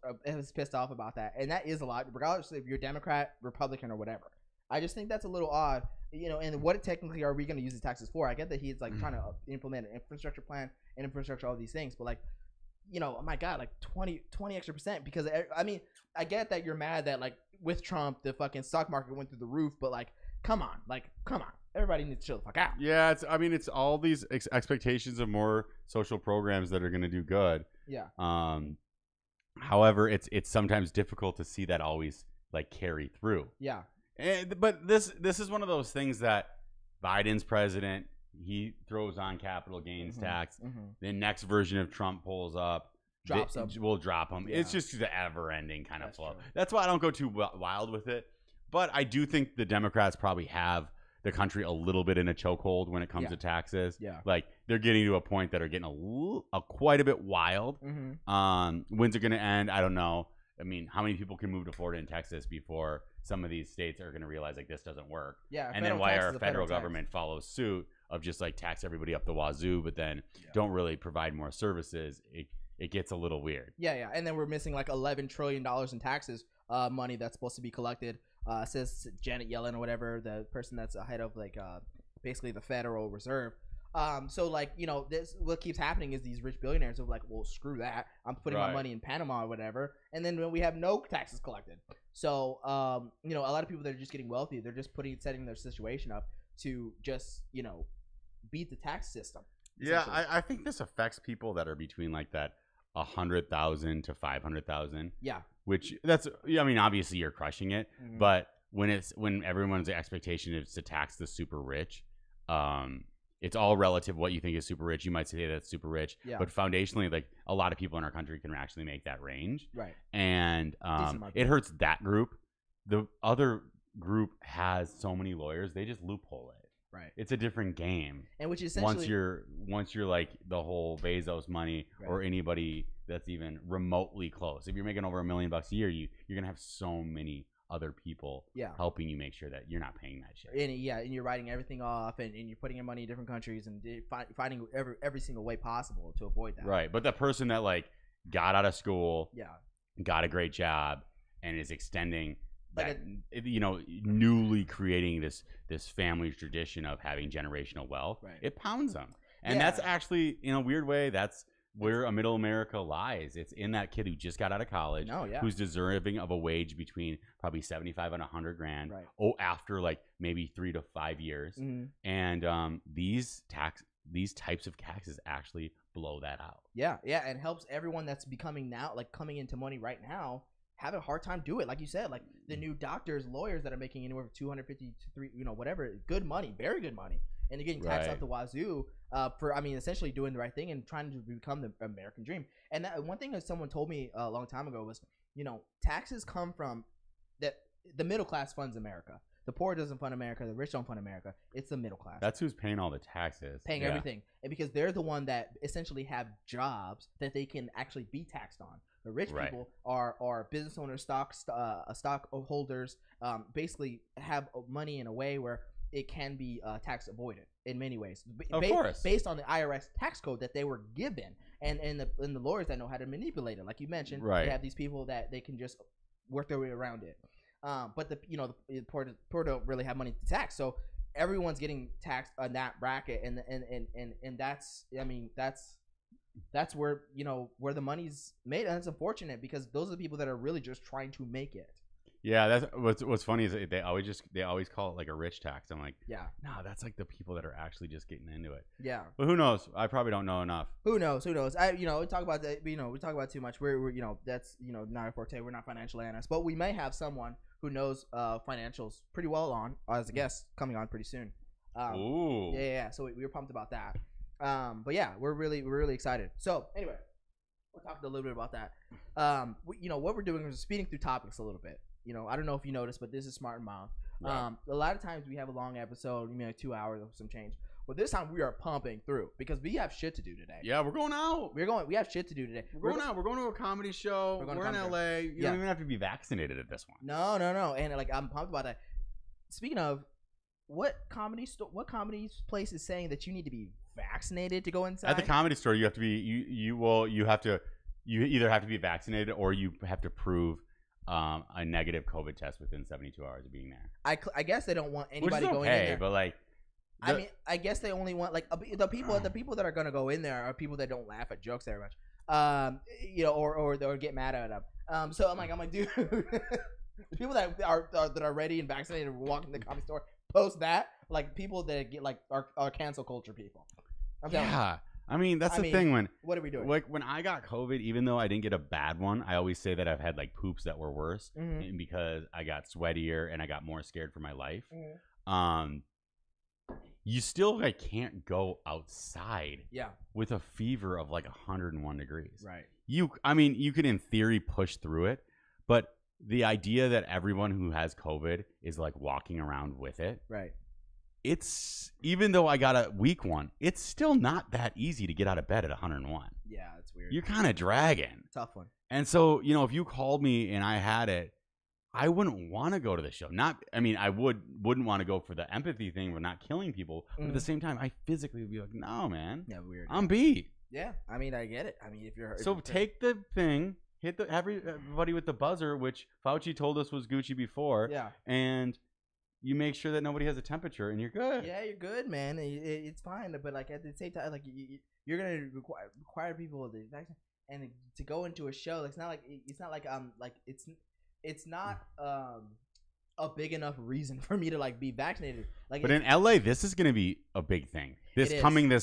Speaker 2: pissed off about that, and that is a lot, regardless if you're Democrat, Republican, or whatever. I just think that's a little odd, you know. And what technically are we going to use the taxes for? I get that he's like trying to implement an infrastructure plan and infrastructure all these things, but like oh my God, like 20 extra percent. Because I mean, I get that you're mad that like with Trump, the fucking stock market went through the roof, but like, come on. Everybody needs to chill the fuck out.
Speaker 1: Yeah, it's all these expectations of more social programs that are going to do good.
Speaker 2: Yeah.
Speaker 1: However, it's sometimes difficult to see that always like carry through.
Speaker 2: Yeah.
Speaker 1: But this is one of those things that Biden's president, he throws on capital gains tax. The next version of Trump pulls up, we'll drop them. Yeah. It's just the ever-ending kind of flow. True. That's why I don't go too wild with it. But I do think the Democrats probably have the country a little bit in a chokehold when it comes to taxes. Yeah. Like they're getting to a point that are getting quite a bit wild. When's it going to end? I don't know. I mean, how many people can move to Florida and Texas before some of these states are going to realize like this doesn't work?
Speaker 2: Yeah.
Speaker 1: And then why our federal government follows suit of just like tax everybody up the wazoo, but then don't really provide more services. It gets a little weird.
Speaker 2: Yeah. And then we're missing like $11 trillion in taxes money that's supposed to be collected. Says Janet Yellen or whatever, the person that's ahead of like basically the Federal Reserve. So like, this what keeps happening is these rich billionaires are like, well, screw that. I'm putting my money in Panama or whatever. And then when we have no taxes collected. So, a lot of people that are just getting wealthy, they're just setting their situation up to just, beat the tax system.
Speaker 1: Yeah, I think this affects people that are between like that 100,000 to 500,000.
Speaker 2: Yeah.
Speaker 1: Which I mean, obviously you're crushing it, but when everyone's expectation is to tax the super rich, it's all relative what you think is super rich. You might say that's super rich, but foundationally, like a lot of people in our country can actually make that range.
Speaker 2: Right.
Speaker 1: And it hurts that group. The other group has so many lawyers, they just loophole it.
Speaker 2: Right.
Speaker 1: It's a different game.
Speaker 2: And which essentially
Speaker 1: once you're like the whole Bezos money or anybody that's even remotely close. If you're making over $1 million a year, you're gonna have so many other people helping you make sure that you're not paying that shit.
Speaker 2: And you're writing everything off and you're putting your money in different countries and finding every single way possible to avoid that.
Speaker 1: Right. But the person that like got out of school, got a great job and is extending that, newly creating this family tradition of having generational wealth, it pounds them. And that's actually, in a weird way, that's where a middle America lies. It's in that kid who just got out of college, who's deserving of a wage between probably 75 and 100 grand. After like maybe 3 to 5 years. And these types of taxes actually blow that out.
Speaker 2: Yeah, and helps everyone that's becoming now, like coming into money right now, have a hard time do it. Like you said, like the new doctors, lawyers that are making anywhere from 250 to 3, whatever, good money, very good money, and they're getting taxed out the wazoo for, essentially doing the right thing and trying to become the American dream. And one thing that someone told me a long time ago was, taxes come from the middle class funds America. The poor doesn't fund America. The rich don't fund America. It's the middle class.
Speaker 1: That's who's paying all the taxes.
Speaker 2: Paying everything. And because they're the one that essentially have jobs that they can actually be taxed on. The rich people are business owners, stock holders, basically have money in a way where it can be tax avoided in many ways.
Speaker 1: Of course.
Speaker 2: Based on the IRS tax code that they were given. And the lawyers that know how to manipulate it. Like you mentioned, they have these people that they can just work their way around it. But the poor don't really have money to tax, so everyone's getting taxed on that bracket, and that's where where the money's made, and it's unfortunate because those are the people that are really just trying to make it.
Speaker 1: Yeah, that's what's funny is they always call it like a rich tax. I'm like, no, that's like the people that are actually just getting into it.
Speaker 2: Yeah,
Speaker 1: but who knows? I probably don't know enough.
Speaker 2: Who knows? We talk about that. We talk about too much. We're that's not our forte. We're not financial analysts, but we may have someone who knows financials pretty well on as a guest coming on pretty soon.
Speaker 1: Ooh.
Speaker 2: Yeah. So we were pumped about that. But yeah, we're really excited. So anyway, we'll talk a little bit about that. What we're doing is speeding through topics a little bit. I don't know if you noticed, but this is Smart and Mild. Right. A lot of times we have a long episode, like 2 hours or some change. But this time we are pumping through because we have shit to do today.
Speaker 1: Yeah, we're going out.
Speaker 2: We have shit to do today.
Speaker 1: We're going out. We're going to a comedy show. We're in LA. You don't even have to be vaccinated at this one.
Speaker 2: No. And I'm pumped about that. Speaking of, what comedy place is saying that you need to be vaccinated to go inside?
Speaker 1: At the comedy store, you have to be you either have to be vaccinated or you have to prove a negative COVID test within 72 hours of being there.
Speaker 2: I guess they don't want anybody going in there.
Speaker 1: But like,
Speaker 2: I guess they only want like the people that are gonna go in there are people that don't laugh at jokes very much. or get mad at them. So I'm like, dude, the people that are ready and vaccinated and walk in the comedy store post that, like people that get like are cancel culture people. I'm telling you.
Speaker 1: Yeah. I mean, that's the thing when
Speaker 2: what are we doing?
Speaker 1: like when I got COVID, even though I didn't get a bad one, I always say that I've had like poops that were worse and because I got sweatier and I got more scared for my life. You still like can't go outside with a fever of like 101 degrees.
Speaker 2: Right.
Speaker 1: I mean, you could in theory push through it, but the idea that everyone who has COVID is like walking around with it.
Speaker 2: Right.
Speaker 1: It's even though I got a weak one, it's still not that easy to get out of bed at 101.
Speaker 2: Yeah, it's weird.
Speaker 1: You're kind of dragging.
Speaker 2: Tough one.
Speaker 1: And so, if you called me and I had it, I wouldn't want to go to the show. I wouldn't want to go for the empathy thing. We're not killing people. But at the same time, I physically would be like, no, man.
Speaker 2: Yeah, weird.
Speaker 1: I'm beat.
Speaker 2: Yeah, I mean, I get it. I mean, if you're
Speaker 1: take the thing, hit everybody with the buzzer, which Fauci told us was Gucci before.
Speaker 2: Yeah.
Speaker 1: And you make sure that nobody has a temperature, and you're good.
Speaker 2: Yeah, you're good, man. It's fine, but like at the same time, like you're gonna require people to vaccinate and to go into a show. It's not like it's not a big enough reason for me to like be vaccinated. Like,
Speaker 1: but in LA, this is gonna be a big thing. This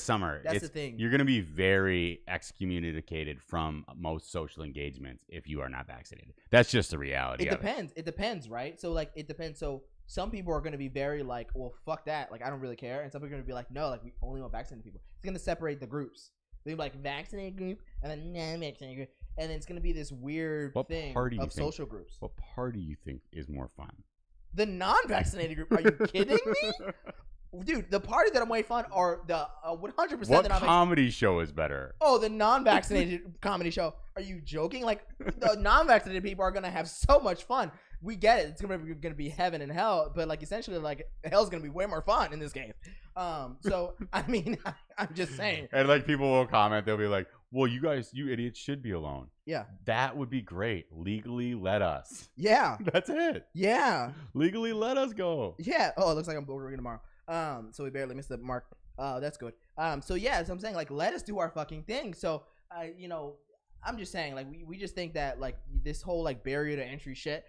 Speaker 1: summer.
Speaker 2: That's the thing.
Speaker 1: You're gonna be very excommunicated from most social engagements if you are not vaccinated. That's just the reality.
Speaker 2: It depends, right? So like it depends. So some people are going to be very like, well, fuck that. Like, I don't really care. And some people are going to be like, no, like, we only want vaccinated people. It's going to separate the groups. They'll be like, vaccinated group, and then non-vaccinated group. And then it's going to be this weird thing of social groups.
Speaker 1: What party do you think is more fun?
Speaker 2: The non-vaccinated group. Are you kidding me? Dude, the party that I'm waiting for are the 100%.
Speaker 1: What comedy show is better?
Speaker 2: Oh, the non-vaccinated comedy show. Are you joking? Like, the non-vaccinated people are going to have so much fun. We get it. It's gonna be heaven and hell, but like essentially, like hell's gonna be way more fun in this game. So I mean, I'm just saying.
Speaker 1: And like people will comment, they'll be like, "Well, you idiots should be alone."
Speaker 2: Yeah,
Speaker 1: that would be great. Legally, let us.
Speaker 2: Yeah,
Speaker 1: that's it.
Speaker 2: Yeah,
Speaker 1: legally, let us go.
Speaker 2: Yeah. Oh, it looks like I'm booking tomorrow. So we barely missed the mark. That's good. So yeah, so I'm saying like let us do our fucking thing. So I'm just saying like we just think that like this whole like barrier to entry shit.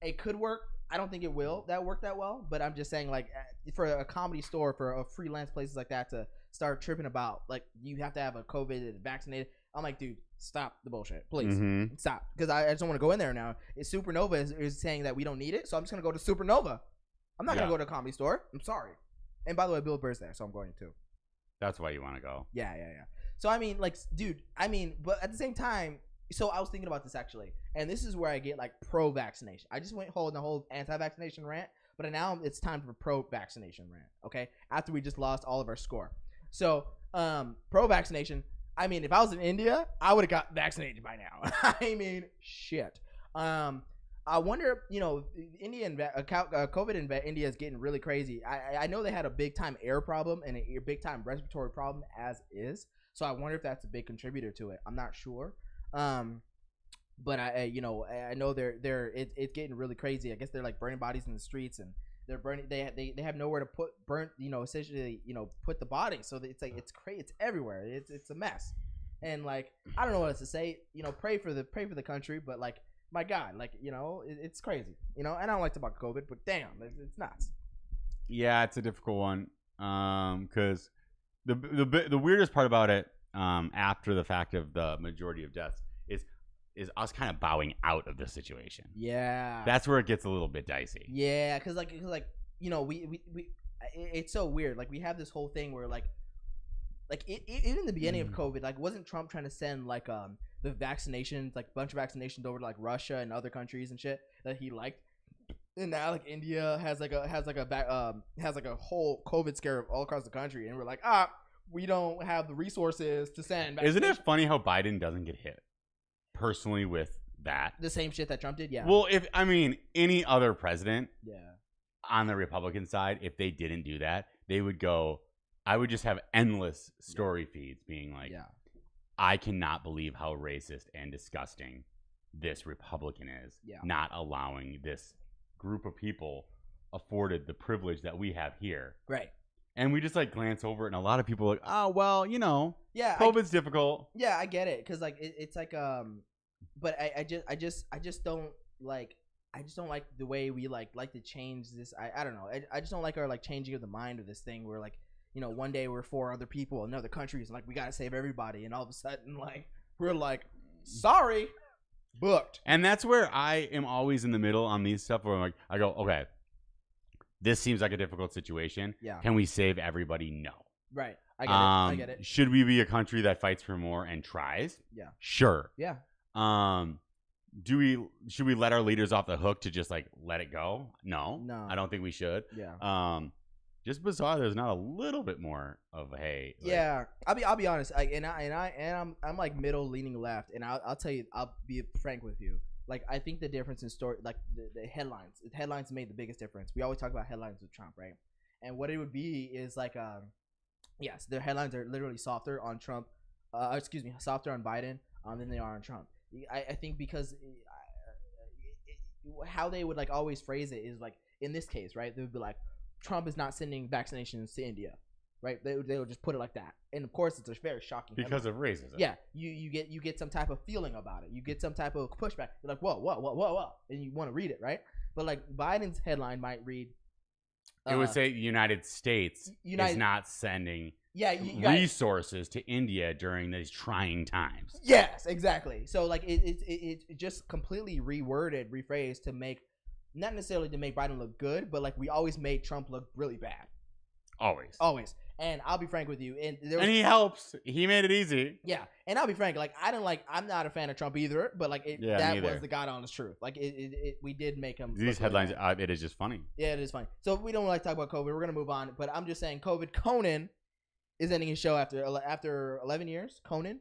Speaker 2: It could work. I don't think it will work that well, but I'm just saying like for a comedy store, for a freelance places like that to start tripping about like you have to have a COVID vaccinated. I'm like, dude, stop the bullshit, please. Stop, because I just don't want to go in there now. Supernova is saying that we don't need it, so I'm just gonna go to Supernova. I'm not gonna go to a comedy store. I'm sorry. And by the way, Bill Burr's there, so I'm going too.
Speaker 1: That's why you want to go.
Speaker 2: Yeah. So I mean, like, dude, but at the same time. So I was thinking about this actually, and this is where I get like pro-vaccination. I just went holding the whole anti-vaccination rant, but now it's time for pro-vaccination rant. Okay, after we just lost all of our score. So pro-vaccination. I mean, if I was in India, I would have got vaccinated by now. I mean, shit. I wonder, India and COVID in India is getting really crazy. I know they had a big time air problem and a big time respiratory problem as is. So I wonder if that's a big contributor to it. I'm not sure. But I know it's getting really crazy. I guess they're like burning bodies in the streets and they're burning. They have nowhere to essentially put the body. So it's like it's crazy. It's everywhere. It's a mess. And like I don't know what else to say. Pray for the country. But like my God, like it's crazy. And I don't like to talk about COVID, but damn, it's nuts.
Speaker 1: Yeah, it's a difficult one. Because the weirdest part about it. After the fact of the majority of deaths is us kind of bowing out of the situation. Yeah, that's where it gets a little bit dicey.
Speaker 2: Yeah, because we it's so weird. Like we have this whole thing where like even in the beginning of COVID, like wasn't Trump trying to send like the vaccinations, like a bunch of vaccinations over to like Russia and other countries and shit that he liked. And now like India has like a whole COVID scare all across the country, and we're like we don't have the resources to send.
Speaker 1: Isn't it funny how Biden doesn't get hit personally with that?
Speaker 2: The same shit that Trump did, yeah.
Speaker 1: Well, any other president, on the Republican side, if they didn't do that, they would go. I would just have endless story feeds being like, I cannot believe how racist and disgusting this Republican is, not allowing this group of people afforded the privilege that we have here, right? And we just like glance over it, and a lot of people are like, oh, well,
Speaker 2: Yeah,
Speaker 1: COVID's difficult.
Speaker 2: yeah, I get it, cause like it's like but I just don't like. I just don't like the way we like to change this. I don't know. I just don't like our like changing of the mind of this thing where like, you know, one day we're for other people in other countries and like we gotta save everybody, and all of a sudden like we're like, sorry, booked.
Speaker 1: And that's where I am always in the middle on these stuff where I'm like, I go, okay, this seems like a difficult situation.
Speaker 2: Yeah.
Speaker 1: Can we save everybody? No.
Speaker 2: Right. I get it. I get it.
Speaker 1: Should we be a country that fights for more and tries?
Speaker 2: Yeah.
Speaker 1: Sure.
Speaker 2: Yeah.
Speaker 1: Should we let our leaders off the hook to just like let it go? No. I don't think we should.
Speaker 2: Yeah.
Speaker 1: Just bizarre. There's not a little bit more of a hey. Like,
Speaker 2: yeah. I'll be honest. I'm like middle leaning left, and I'll tell you. I'll be frank with you. Like I think the difference in story, like the headlines made the biggest difference. We always talk about headlines with Trump, right? And what it would be is like yes, their headlines are literally softer on Trump. Softer on Biden than they are on Trump. I think because how they would like always phrase it is like in this case, right? They would be like, Trump is not sending vaccinations to India, right? They would just put it like that, and of course it's a very shocking
Speaker 1: because
Speaker 2: headline.
Speaker 1: of racism.
Speaker 2: Yeah, you get some type of feeling about it. You get some type of pushback. You're like, whoa, and you want to read it, right? But like Biden's headline might read,
Speaker 1: it would say United States is not sending resources to India during these trying times.
Speaker 2: Yes, exactly. So like it just completely reworded, rephrased to make, not necessarily to make Biden look good, but like we always made Trump look really bad. Always. And I'll be frank with you, and
Speaker 1: he helps. He made it easy.
Speaker 2: Yeah, and I'll be frank. Like I'm not a fan of Trump either, but like that was the God honest truth. Like we did make him.
Speaker 1: These headlines, it is just funny.
Speaker 2: Yeah, it is funny. So we don't like to talk about COVID. We're gonna move on. But I'm just saying, Conan is ending his show after 11 years. Conan,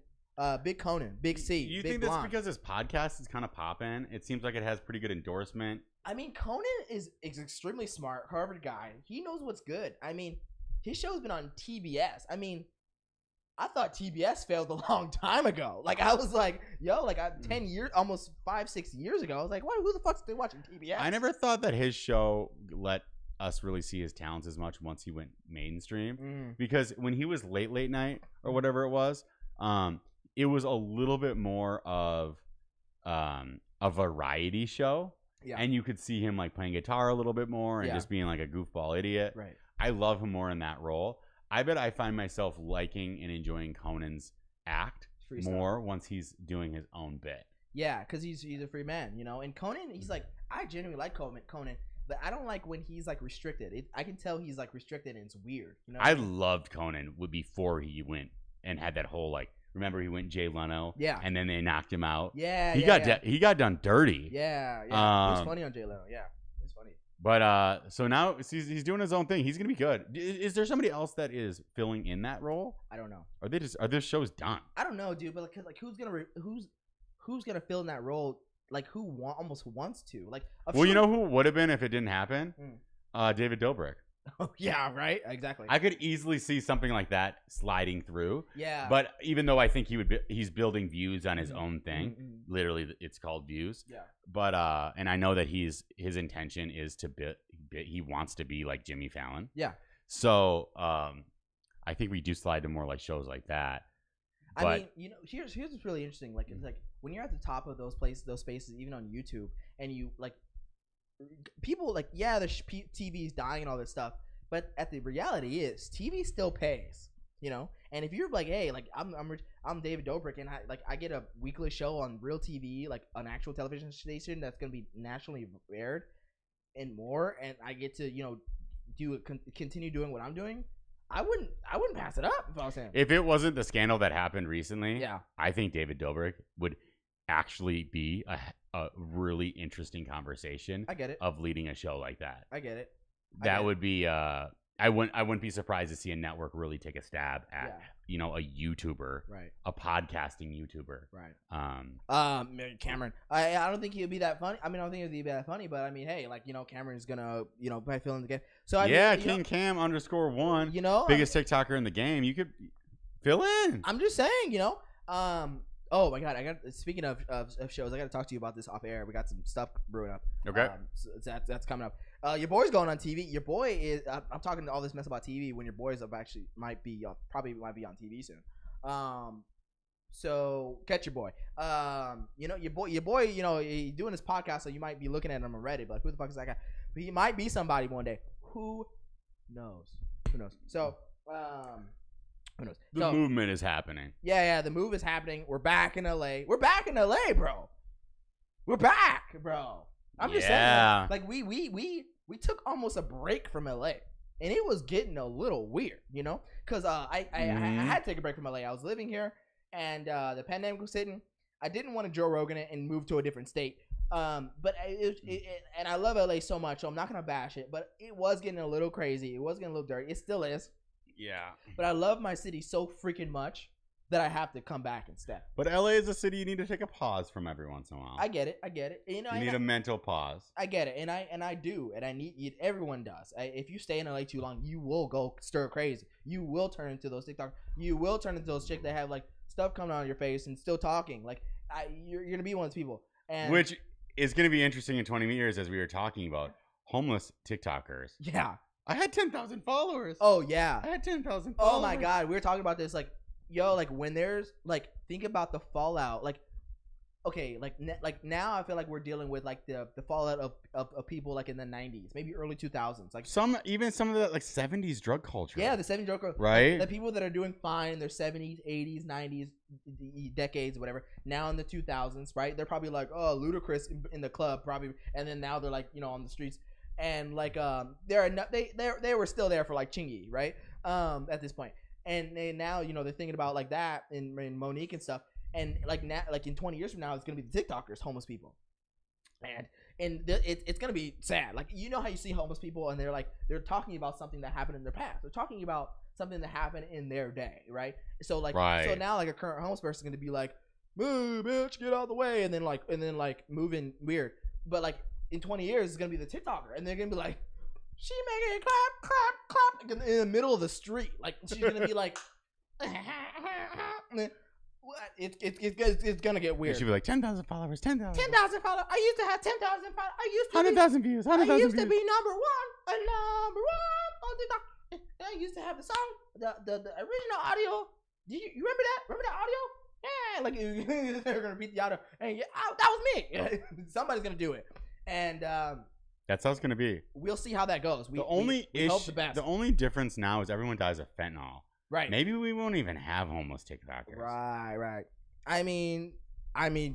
Speaker 2: Big C.
Speaker 1: You think that's because his podcast is kind of popping? It seems like it has pretty good endorsement.
Speaker 2: I mean, Conan is extremely smart, Harvard guy. He knows what's good. I mean, his show's been on TBS. I mean, I thought TBS failed a long time ago. Like, I was like, 10 years, almost 5-6 years ago, I was like, who the fuck's been watching TBS?
Speaker 1: I never thought that his show let us really see his talents as much once he went mainstream. Because when he was late night or whatever it was a little bit more of a variety show. Yeah. And you could see him like playing guitar a little bit more and just being like a goofball idiot.
Speaker 2: Right.
Speaker 1: I love him more in that role. I bet I find myself liking and enjoying Conan's act more once he's doing his own bit.
Speaker 2: Yeah, because he's a free man, you know. And Conan, he's like, I genuinely like Conan, but I don't like when he's like restricted. I can tell he's like restricted and it's weird. You know,
Speaker 1: I loved Conan before he went and had that whole like. Remember, he went Jay Leno. Yeah. And then they knocked him out.
Speaker 2: Yeah.
Speaker 1: He got done dirty.
Speaker 2: Yeah. It was funny on Jay Leno. Yeah. It's funny.
Speaker 1: But so now he's doing his own thing. He's gonna be good. Is there somebody else that is filling in that role?
Speaker 2: I don't know.
Speaker 1: Are their shows done?
Speaker 2: I don't know, dude. But like who's gonna fill in that role? Like who almost wants to? Like.
Speaker 1: You know who would have been if it didn't happen? David Dobrik.
Speaker 2: Oh yeah, right. Exactly.
Speaker 1: I could easily see something like that sliding through.
Speaker 2: Yeah.
Speaker 1: But even though I think he's building views on his own thing. Literally, it's called views.
Speaker 2: Yeah.
Speaker 1: But and I know that his intention is to he wants to be like Jimmy Fallon.
Speaker 2: Yeah.
Speaker 1: So I think we do slide to more like shows like that.
Speaker 2: But, I mean, you know, here's what's really interesting. Like it's like when you're at the top of those spaces, even on YouTube, and you like. People like the TV's dying and all this stuff, but the reality is TV still pays, you know. And if you're like, hey, like I'm David Dobrik and I get a weekly show on real TV, like an actual television station that's gonna be nationally aired and more, and I get to continue doing what I'm doing, I wouldn't pass it up if I was him.
Speaker 1: If it wasn't the scandal that happened recently, I think David Dobrik would actually be a really interesting conversation.
Speaker 2: I get it.
Speaker 1: Of leading a show like that.
Speaker 2: I get it.
Speaker 1: That would be I wouldn't be surprised to see a network really take a stab at a YouTuber,
Speaker 2: right? A
Speaker 1: podcasting YouTuber,
Speaker 2: right? Cameron. I don't think he would be that funny. I mean, I don't think it would be that funny, but I mean, hey, like Cameron's gonna probably fill in the game. So
Speaker 1: King Cam _1, biggest TikToker in the game. You could fill in.
Speaker 2: I'm just saying, Oh my god! Speaking of shows, I got to talk to you about this off air. We got some stuff brewing up.
Speaker 1: Okay,
Speaker 2: so that's coming up. Your boy's going on TV. Your boy is. I'm talking all this mess about TV when your boys probably might be on TV soon. So catch your boy. Your boy, he doing his podcast, so you might be looking at him on Reddit, but like, who the fuck is that guy? But he might be somebody one day. Who knows? So, who knows?
Speaker 1: The movement is happening.
Speaker 2: Yeah, the move is happening. We're back in LA. We're back in LA, bro. We're back, bro. I'm just saying, like we took almost a break from LA, and it was getting a little weird, because I had to take a break from LA. I was living here, and the pandemic was hitting. I didn't want to Joe Rogan it and move to a different state. But and I love LA so much, so I'm not gonna bash it. But it was getting a little crazy. It was getting a little dirty. It still is.
Speaker 1: Yeah.
Speaker 2: But I love my city so freaking much that I have to come back instead.
Speaker 1: But LA is a city you need to take a pause from every once in a while.
Speaker 2: I get it. You
Speaker 1: need a mental pause.
Speaker 2: I get it, and I do, and I need it. Everyone does. If you stay in LA too long, you will go stir crazy. You will turn into those TikTok. You will turn into those chicks that have like stuff coming out of your face and still talking. Like you're gonna be one of those people. And
Speaker 1: which is gonna be interesting in 20 years, as we were talking about homeless TikTokers.
Speaker 2: Yeah.
Speaker 1: I had 10,000 followers.
Speaker 2: Oh yeah.
Speaker 1: I had 10,000 followers.
Speaker 2: Oh my god, we were talking about this like. Yo, like when there's like, think about the fallout. Like, okay, like now I feel like we're dealing with like the fallout of people like in the 90s, maybe early 2000s. Like some of the like 70s drug culture. Yeah, the 70s drug culture.
Speaker 1: Right.
Speaker 2: The people that are doing fine in their 70s, 80s, 90s, decades, whatever. Now in the 2000s, right? They're probably like, oh, Ludacris in the club, probably, and then now they're like, on the streets, and like they were still there for like Chingy, right? At this point. And now, they're thinking about like that in Monique and stuff. And like now, like in 20 years from now, it's going to be the TikTokers, homeless people. And it's going to be sad. Like, how you see homeless people and they're talking about something that happened in their past. They're talking about something that happened in their day, right? So like, so now like a current homeless person is going to be like, move, bitch, get out of the way. And then like moving weird. But like in 20 years, it's going to be the TikToker. And they're going to be like, she making it clap, clap, clap in the middle of the street. Like she's gonna be like, it's gonna get weird.
Speaker 1: She'll be like 10,000 followers, 10,000
Speaker 2: followers. I used to have 10,000 followers. I used to
Speaker 1: 100,000 views. 100,000
Speaker 2: I used to be number one on TikTok. I used to have the song, the original audio. You remember that? Remember that audio? Yeah, like they're gonna repeat the audio. And yeah, that was me. Somebody's gonna do it, and
Speaker 1: that's how it's gonna be.
Speaker 2: We'll see how that goes. We hope the best.
Speaker 1: The only difference now is everyone dies of fentanyl.
Speaker 2: Right.
Speaker 1: Maybe we won't even have homeless TikTokers.
Speaker 2: Right. I mean,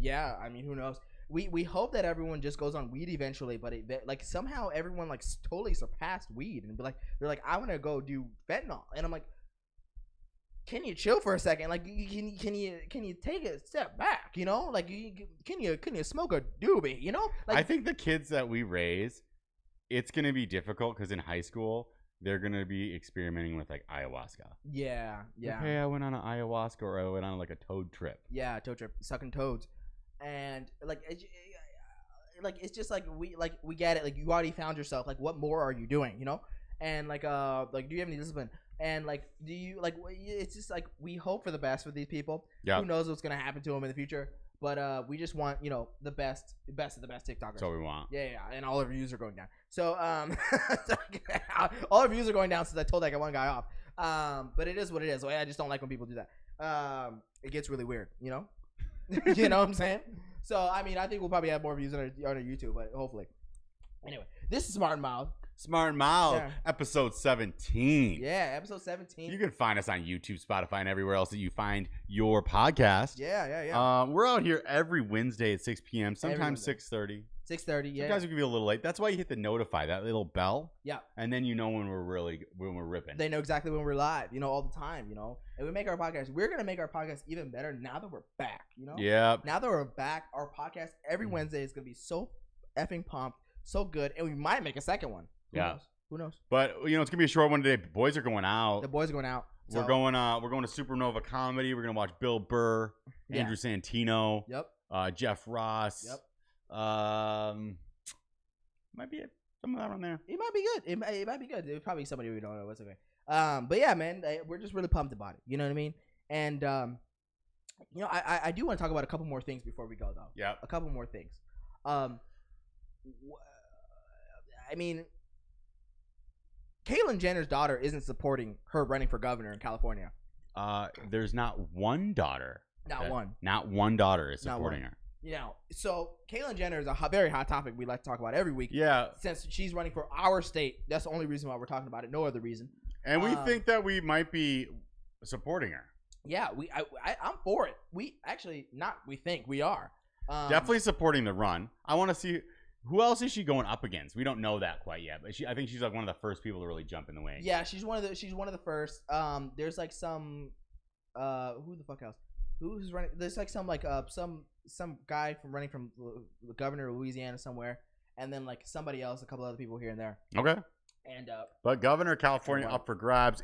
Speaker 2: yeah. I mean, who knows? We hope that everyone just goes on weed eventually, but like somehow everyone like totally surpassed weed and be like, they're like, I want to go do fentanyl, and I'm like, can you chill for a second? Like, can you take a step back? Like, can you smoke a doobie? Like,
Speaker 1: I think the kids that we raise, it's gonna be difficult because in high school they're gonna be experimenting with like ayahuasca.
Speaker 2: Yeah.
Speaker 1: Okay, I went on an ayahuasca, or I went on like a toad trip.
Speaker 2: Yeah, toad trip, sucking toads, and like it's just like we get it. Like, you already found yourself. Like, what more are you doing? And like do you have any discipline? And like, do you like? It's just like we hope for the best for these people.
Speaker 1: Yeah.
Speaker 2: Who knows what's gonna happen to them in the future? But we just want the best of the best TikTokers.
Speaker 1: That's what we want.
Speaker 2: Yeah. And all our views are going down. So all our views are going down since I told that one guy off. But it is what it is. So I just don't like when people do that. It gets really weird. You know what I'm saying? So I mean, I think we'll probably have more views on our YouTube, but hopefully. Anyway, this is Smart and Mild.
Speaker 1: Smart and Mild, episode 17.
Speaker 2: Yeah, episode 17.
Speaker 1: You can find us on YouTube, Spotify, and everywhere else that you find your podcast.
Speaker 2: Yeah.
Speaker 1: We're out here every Wednesday at 6 p.m., sometimes 6:30.
Speaker 2: 6:30, yeah.
Speaker 1: Sometimes we can be a little late. That's why you hit the notify, that little bell.
Speaker 2: Yeah.
Speaker 1: And then you know when we're ripping.
Speaker 2: They know exactly when we're live, all the time, And we make our podcast. We're going to make our podcast even better now that we're back,
Speaker 1: Yeah.
Speaker 2: Now that we're back, our podcast every Wednesday is going to be so effing pumped, so good, and we might make a second one. Who knows?
Speaker 1: But it's gonna be a short one today. Boys are going out.
Speaker 2: The boys are going out.
Speaker 1: So. We're going to Supernova Comedy. We're gonna watch Bill Burr, Andrew Santino.
Speaker 2: Yep.
Speaker 1: Jeff Ross.
Speaker 2: Yep.
Speaker 1: Might be some of that on there.
Speaker 2: It might be good. It might be good. It's probably somebody we don't know. It's okay. But yeah, man, we're just really pumped about it. You know what I mean? And I do want to talk about a couple more things before we go, though.
Speaker 1: Yeah.
Speaker 2: A couple more things. I mean, Caitlyn Jenner's daughter isn't supporting her running for governor in California.
Speaker 1: there's not one daughter.
Speaker 2: Not one.
Speaker 1: Not one daughter is
Speaker 2: Not
Speaker 1: supporting
Speaker 2: one.
Speaker 1: her.
Speaker 2: You know, so Caitlyn Jenner is a very hot topic we like to talk about every week.
Speaker 1: Yeah.
Speaker 2: Since she's running for our state, that's the only reason why we're talking about it. No other reason.
Speaker 1: And we think that we might be supporting her.
Speaker 2: Yeah, I'm for it. We actually not. We think we are.
Speaker 1: Definitely supporting the run. I want to see who else is she going up against. We don't know that quite yet, but I think she's like one of the first people to really jump in the wing.
Speaker 2: Yeah, she's one of the first. There's like some who the fuck else? Who's running? There's like some some guy from running from the governor of Louisiana somewhere, and then like somebody else, a couple other people here and there.
Speaker 1: Okay.
Speaker 2: And
Speaker 1: but Governor of California up for grabs.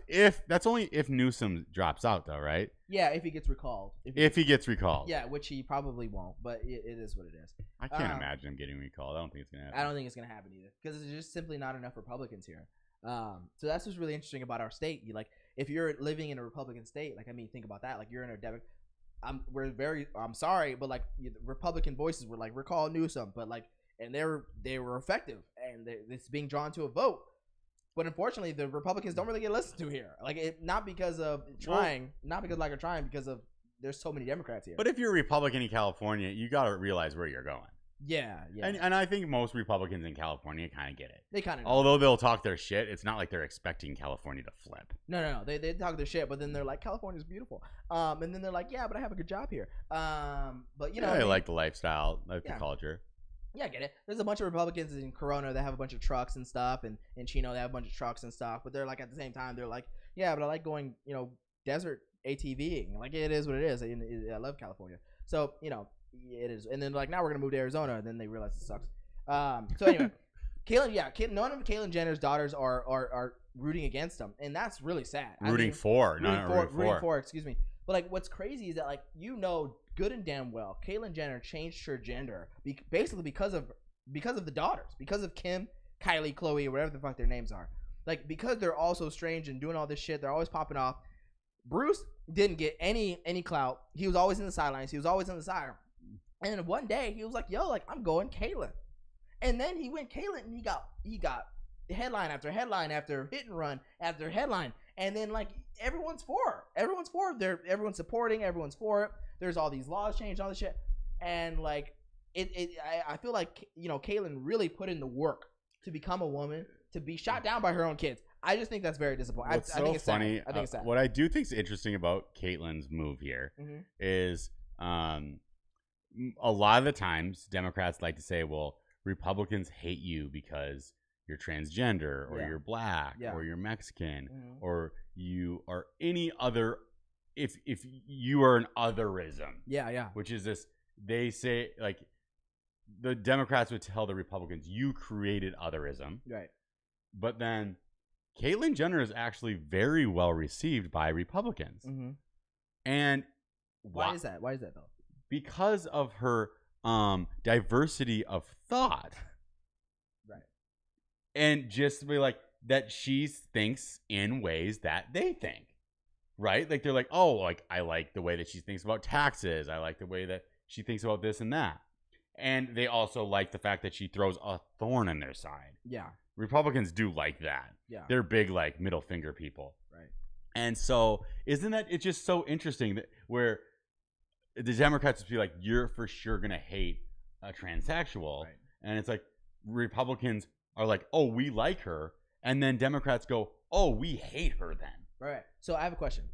Speaker 1: That's only if Newsom drops out, though, right?
Speaker 2: Yeah, if he gets recalled.
Speaker 1: If he gets recalled.
Speaker 2: Yeah, which he probably won't, but it is what it is.
Speaker 1: I can't imagine him getting recalled. I don't think it's gonna happen.
Speaker 2: I don't think it's gonna happen either, because there's just simply not enough Republicans here. So that's what's really interesting about our state. You like, if you're living in a Republican state, like, I mean, think about that. Like, you're in a Democrat. I'm sorry, but like, the Republican voices were like, recall Newsom, but like, and they were effective, and it's being drawn to a vote. But unfortunately, the Republicans don't really get listened to here. Like, not because of trying, not because of lack of trying, because of there's so many Democrats here.
Speaker 1: But if you're a Republican in California, you got to realize where you're going.
Speaker 2: Yeah.
Speaker 1: And I think most Republicans in California kind of get it.
Speaker 2: They kind of.
Speaker 1: Although they'll talk their shit, it's not like they're expecting California to flip.
Speaker 2: No. They talk their shit, but then they're like, California's beautiful. And then they're like, yeah, but I have a good job here. But you know,
Speaker 1: I like the lifestyle, like the culture.
Speaker 2: Yeah, I get it. There's a bunch of Republicans in Corona that have a bunch of trucks and stuff, and in Chino they have a bunch of trucks and stuff. But they're like, at the same time, they're like, yeah, but I like going, desert ATVing. Like, it is what it is. I love California. So, it is. And then like, now we're gonna move to Arizona, and then they realize it sucks. So anyway, none of Caitlyn Jenner's daughters are rooting against them, and that's really sad.
Speaker 1: Rooting for.
Speaker 2: Excuse me. But like, what's crazy is that, like, good and damn well, Caitlyn Jenner changed her gender basically because of the daughters, because of Kim, Kylie, Chloe, or whatever the fuck their names are. Like, because they're all so strange and doing all this shit, they're always popping off. Bruce didn't get any clout. He was always in the sidelines. He was always on the side. And then one day he was like, "Yo, like, I'm going Caitlyn." And then he went Caitlyn, and he got headline after headline after hit and run after headline. And then, like, everyone's for her. Everyone's supporting. Everyone's for it. There's all these laws changed, all this shit. And, like, I feel like, Caitlyn really put in the work to become a woman, to be shot down by her own kids. I just think that's very disappointing.
Speaker 1: What's
Speaker 2: I think it's
Speaker 1: funny,
Speaker 2: sad. I think it's sad.
Speaker 1: What I do think is interesting about Caitlyn's move here is a lot of the times Democrats like to say, well, Republicans hate you because you're transgender, or you're black, or you're Mexican, or you are any other, if you are an otherism. Which is this, they say, like, the Democrats would tell the Republicans, you created otherism.
Speaker 2: Right.
Speaker 1: But then Caitlyn Jenner is actually very well received by Republicans. And
Speaker 2: why is that? Why is that, though?
Speaker 1: Because of her diversity of thought.
Speaker 2: Right.
Speaker 1: And just be like, that she thinks in ways that they think. Right? Like, they're like, oh, like, I like the way that she thinks about taxes. I like the way that she thinks about this and that. And they also like the fact that she throws a thorn in their side.
Speaker 2: Yeah.
Speaker 1: Republicans do like that.
Speaker 2: Yeah.
Speaker 1: They're big, like, middle finger people.
Speaker 2: Right.
Speaker 1: And so, isn't that, it's just so interesting that where the Democrats would be like, you're for sure going to hate a transsexual.
Speaker 2: Right.
Speaker 1: And it's like, Republicans are like, oh, we like her. And then Democrats go, oh, we hate her then.
Speaker 2: Right. So I have a question.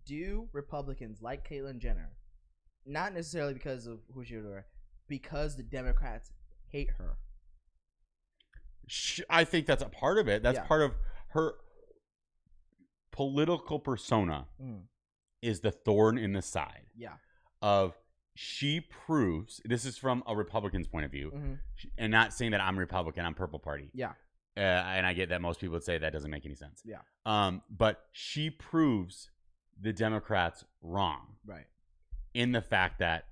Speaker 2: Do Republicans like Caitlyn Jenner, not necessarily because of who she is, because the Democrats hate her?
Speaker 1: I think that's a part of it. That's part of her political persona is the thorn in the side.
Speaker 2: Yeah.
Speaker 1: Of she proves, this is from a Republican's point of view, and not saying that I'm Republican, I'm Purple Party.
Speaker 2: Yeah.
Speaker 1: And I get that most people would say that doesn't make any sense.
Speaker 2: Yeah.
Speaker 1: But she proves the Democrats wrong.
Speaker 2: Right. In
Speaker 1: the fact that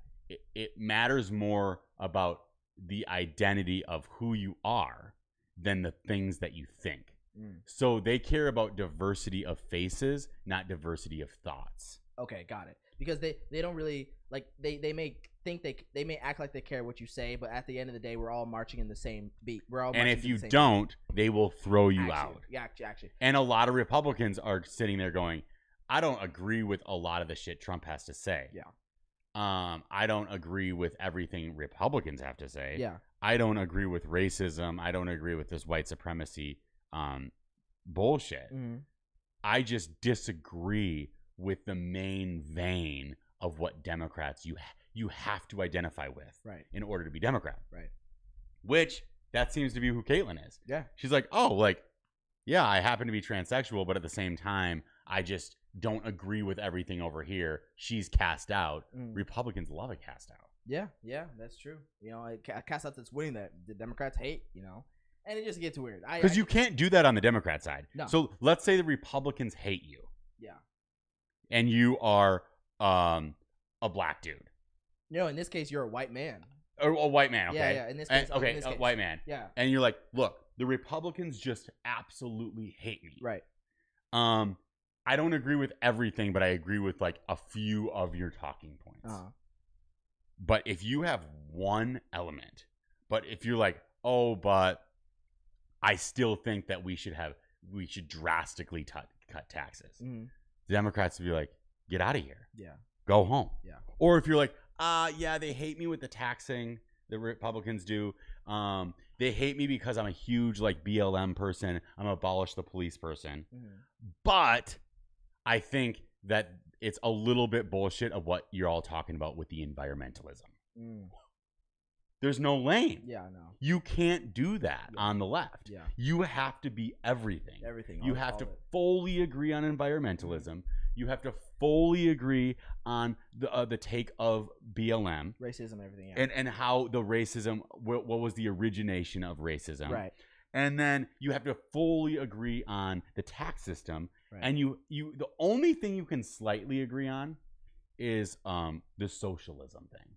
Speaker 1: it matters more about the identity of who you are than the things that you think. So they care about diversity of faces, not diversity of thoughts.
Speaker 2: Okay, got it. Because they don't really, like, they may think they may act like they care what you say, but at the end of the day, we're all marching in the same beat. We're all
Speaker 1: and if you don't, they will throw you out.
Speaker 2: Yeah, actually.
Speaker 1: And a lot of Republicans are sitting there going, I don't agree with a lot of the shit Trump has to say.
Speaker 2: Yeah.
Speaker 1: I don't agree with everything Republicans have to say.
Speaker 2: Yeah.
Speaker 1: I don't agree with racism. I don't agree with this white supremacy bullshit.
Speaker 2: Mm-hmm.
Speaker 1: I just disagree with the main vein of what Democrats you have to identify with
Speaker 2: Right.
Speaker 1: in order to be Democrat.
Speaker 2: Right.
Speaker 1: Which that seems to be who Caitlyn is.
Speaker 2: Yeah.
Speaker 1: She's like, oh, like, yeah, I happen to be transsexual, but at the same time, I just don't agree with everything over here. She's cast out. Republicans love a cast out.
Speaker 2: Yeah, that's true. You know, a cast out that's winning that the Democrats hate, you know, and it just gets weird.
Speaker 1: Because you can't do that on the Democrat side.
Speaker 2: No.
Speaker 1: So let's say the Republicans hate you.
Speaker 2: Yeah.
Speaker 1: And you are a black dude.
Speaker 2: You know, in this case, you're a white man.
Speaker 1: Or a white man, okay?
Speaker 2: Yeah, in this case.
Speaker 1: Okay,
Speaker 2: in this
Speaker 1: a
Speaker 2: case.
Speaker 1: white man.
Speaker 2: Yeah.
Speaker 1: And you're like, look, the Republicans just absolutely hate me.
Speaker 2: Right.
Speaker 1: I don't agree with everything, but I agree with like a few of your talking points.
Speaker 2: Uh-huh.
Speaker 1: But if you have one element, but if you're like, oh, but I still think that we should drastically cut taxes.
Speaker 2: Mm-hmm.
Speaker 1: The Democrats would be like, get out of here.
Speaker 2: Yeah.
Speaker 1: Go home.
Speaker 2: Yeah.
Speaker 1: Or if you're like, yeah, they hate me with the taxing. The Republicans do. They hate me because I'm a huge like BLM person. I'm an abolish the police person.
Speaker 2: Mm-hmm.
Speaker 1: But I think that it's a little bit bullshit of what you're all talking about with the environmentalism.
Speaker 2: Mm.
Speaker 1: There's no lane.
Speaker 2: Yeah, no.
Speaker 1: You can't do that on the left.
Speaker 2: Yeah.
Speaker 1: You have to be everything.
Speaker 2: Everything.
Speaker 1: You have to fully agree on environmentalism. You have to fully agree on the take of BLM.
Speaker 2: Racism, everything. Yeah.
Speaker 1: And how the racism, what was the origination of racism.
Speaker 2: Right.
Speaker 1: And then you have to fully agree on the tax system.
Speaker 2: Right.
Speaker 1: And you the only thing you can slightly agree on is the socialism thing.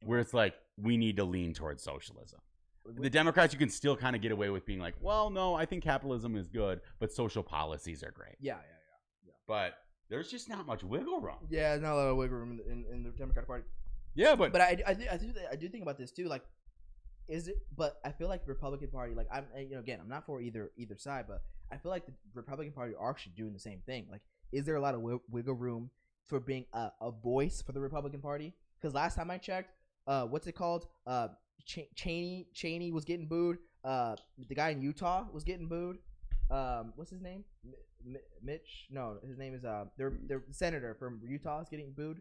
Speaker 1: Where it's like, we need to lean towards socialism. The Democrats, you can still kind of get away with being like, well, no, I think capitalism is good, but social policies are great.
Speaker 2: Yeah.
Speaker 1: But there's just not much wiggle room.
Speaker 2: Yeah, there's not a lot of wiggle room in the Democratic Party.
Speaker 1: Yeah, but
Speaker 2: I do think about this too. Like, is it? But I feel like the Republican Party, like again, I'm not for either side, but I feel like the Republican Party are actually doing the same thing. Like, is there a lot of wiggle room for being a voice for the Republican Party? Because last time I checked, what's it called? Cheney was getting booed. The guy in Utah was getting booed. What's his name? Mitch? No, his name is their senator from Utah is getting booed.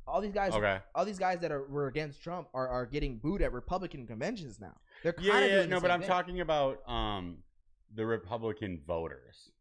Speaker 2: All these guys, all these guys that were against Trump are getting booed at Republican conventions now. They're kind of doing the same
Speaker 1: but I'm
Speaker 2: thing.
Speaker 1: talking about the Republican voters.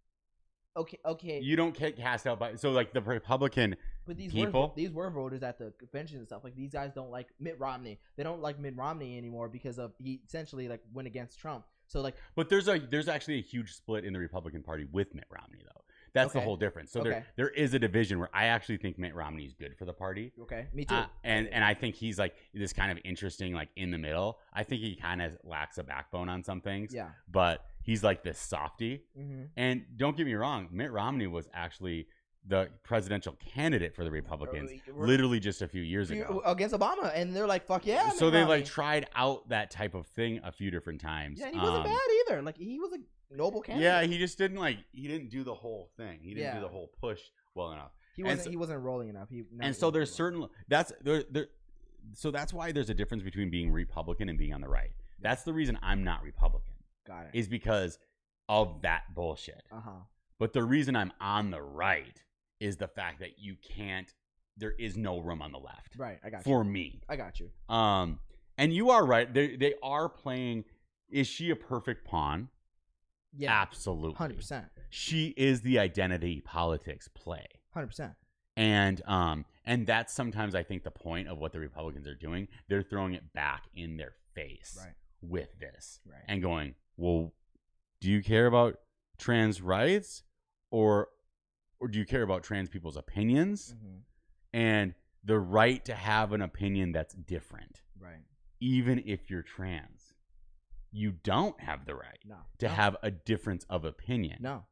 Speaker 2: Okay.
Speaker 1: You don't get cast out by like the Republican people.
Speaker 2: These were voters at the convention and stuff. Like, these guys don't like Mitt Romney. They don't like Mitt Romney anymore because of he essentially like went against Trump. So like,
Speaker 1: but there's actually a huge split in the Republican Party with Mitt Romney though. That's the whole difference. So there is a division where I actually think Mitt Romney is good for the party.
Speaker 2: Okay, me too.
Speaker 1: And I think he's like this kind of interesting, like in the middle. I think he kind of lacks a backbone on some things.
Speaker 2: Yeah.
Speaker 1: But he's like this softy.
Speaker 2: Mm-hmm.
Speaker 1: And don't get me wrong, Mitt Romney was actually the presidential candidate for the Republicans literally just a few years ago
Speaker 2: against Obama, and they're like, "Fuck yeah!"
Speaker 1: So they like tried out that type of thing a few different times.
Speaker 2: Yeah, and he wasn't bad either. Like, he was a noble candidate.
Speaker 1: Yeah, he just didn't do the whole thing. He didn't do the whole push well enough.
Speaker 2: He wasn't rolling enough.
Speaker 1: So there's certain so that's why there's a difference between being Republican and being on the right. That's the reason I'm not Republican.
Speaker 2: Got it.
Speaker 1: Is because of that bullshit. But the reason I'm on the right is the fact that there is no room on the left.
Speaker 2: Right, I got you.
Speaker 1: For me.
Speaker 2: I got you.
Speaker 1: And you are right. They are playing. Is she a perfect pawn?
Speaker 2: Yeah.
Speaker 1: Absolutely.
Speaker 2: 100%.
Speaker 1: She is the identity politics play.
Speaker 2: 100%.
Speaker 1: And that's sometimes I think the point of what the Republicans are doing. They're throwing it back in their face with this.
Speaker 2: Right.
Speaker 1: And going, well, do you care about trans rights or do you care about trans people's opinions and the right to have an opinion that's different?
Speaker 2: Right.
Speaker 1: Even if you're trans, you don't have the right to have a difference of opinion.
Speaker 2: No.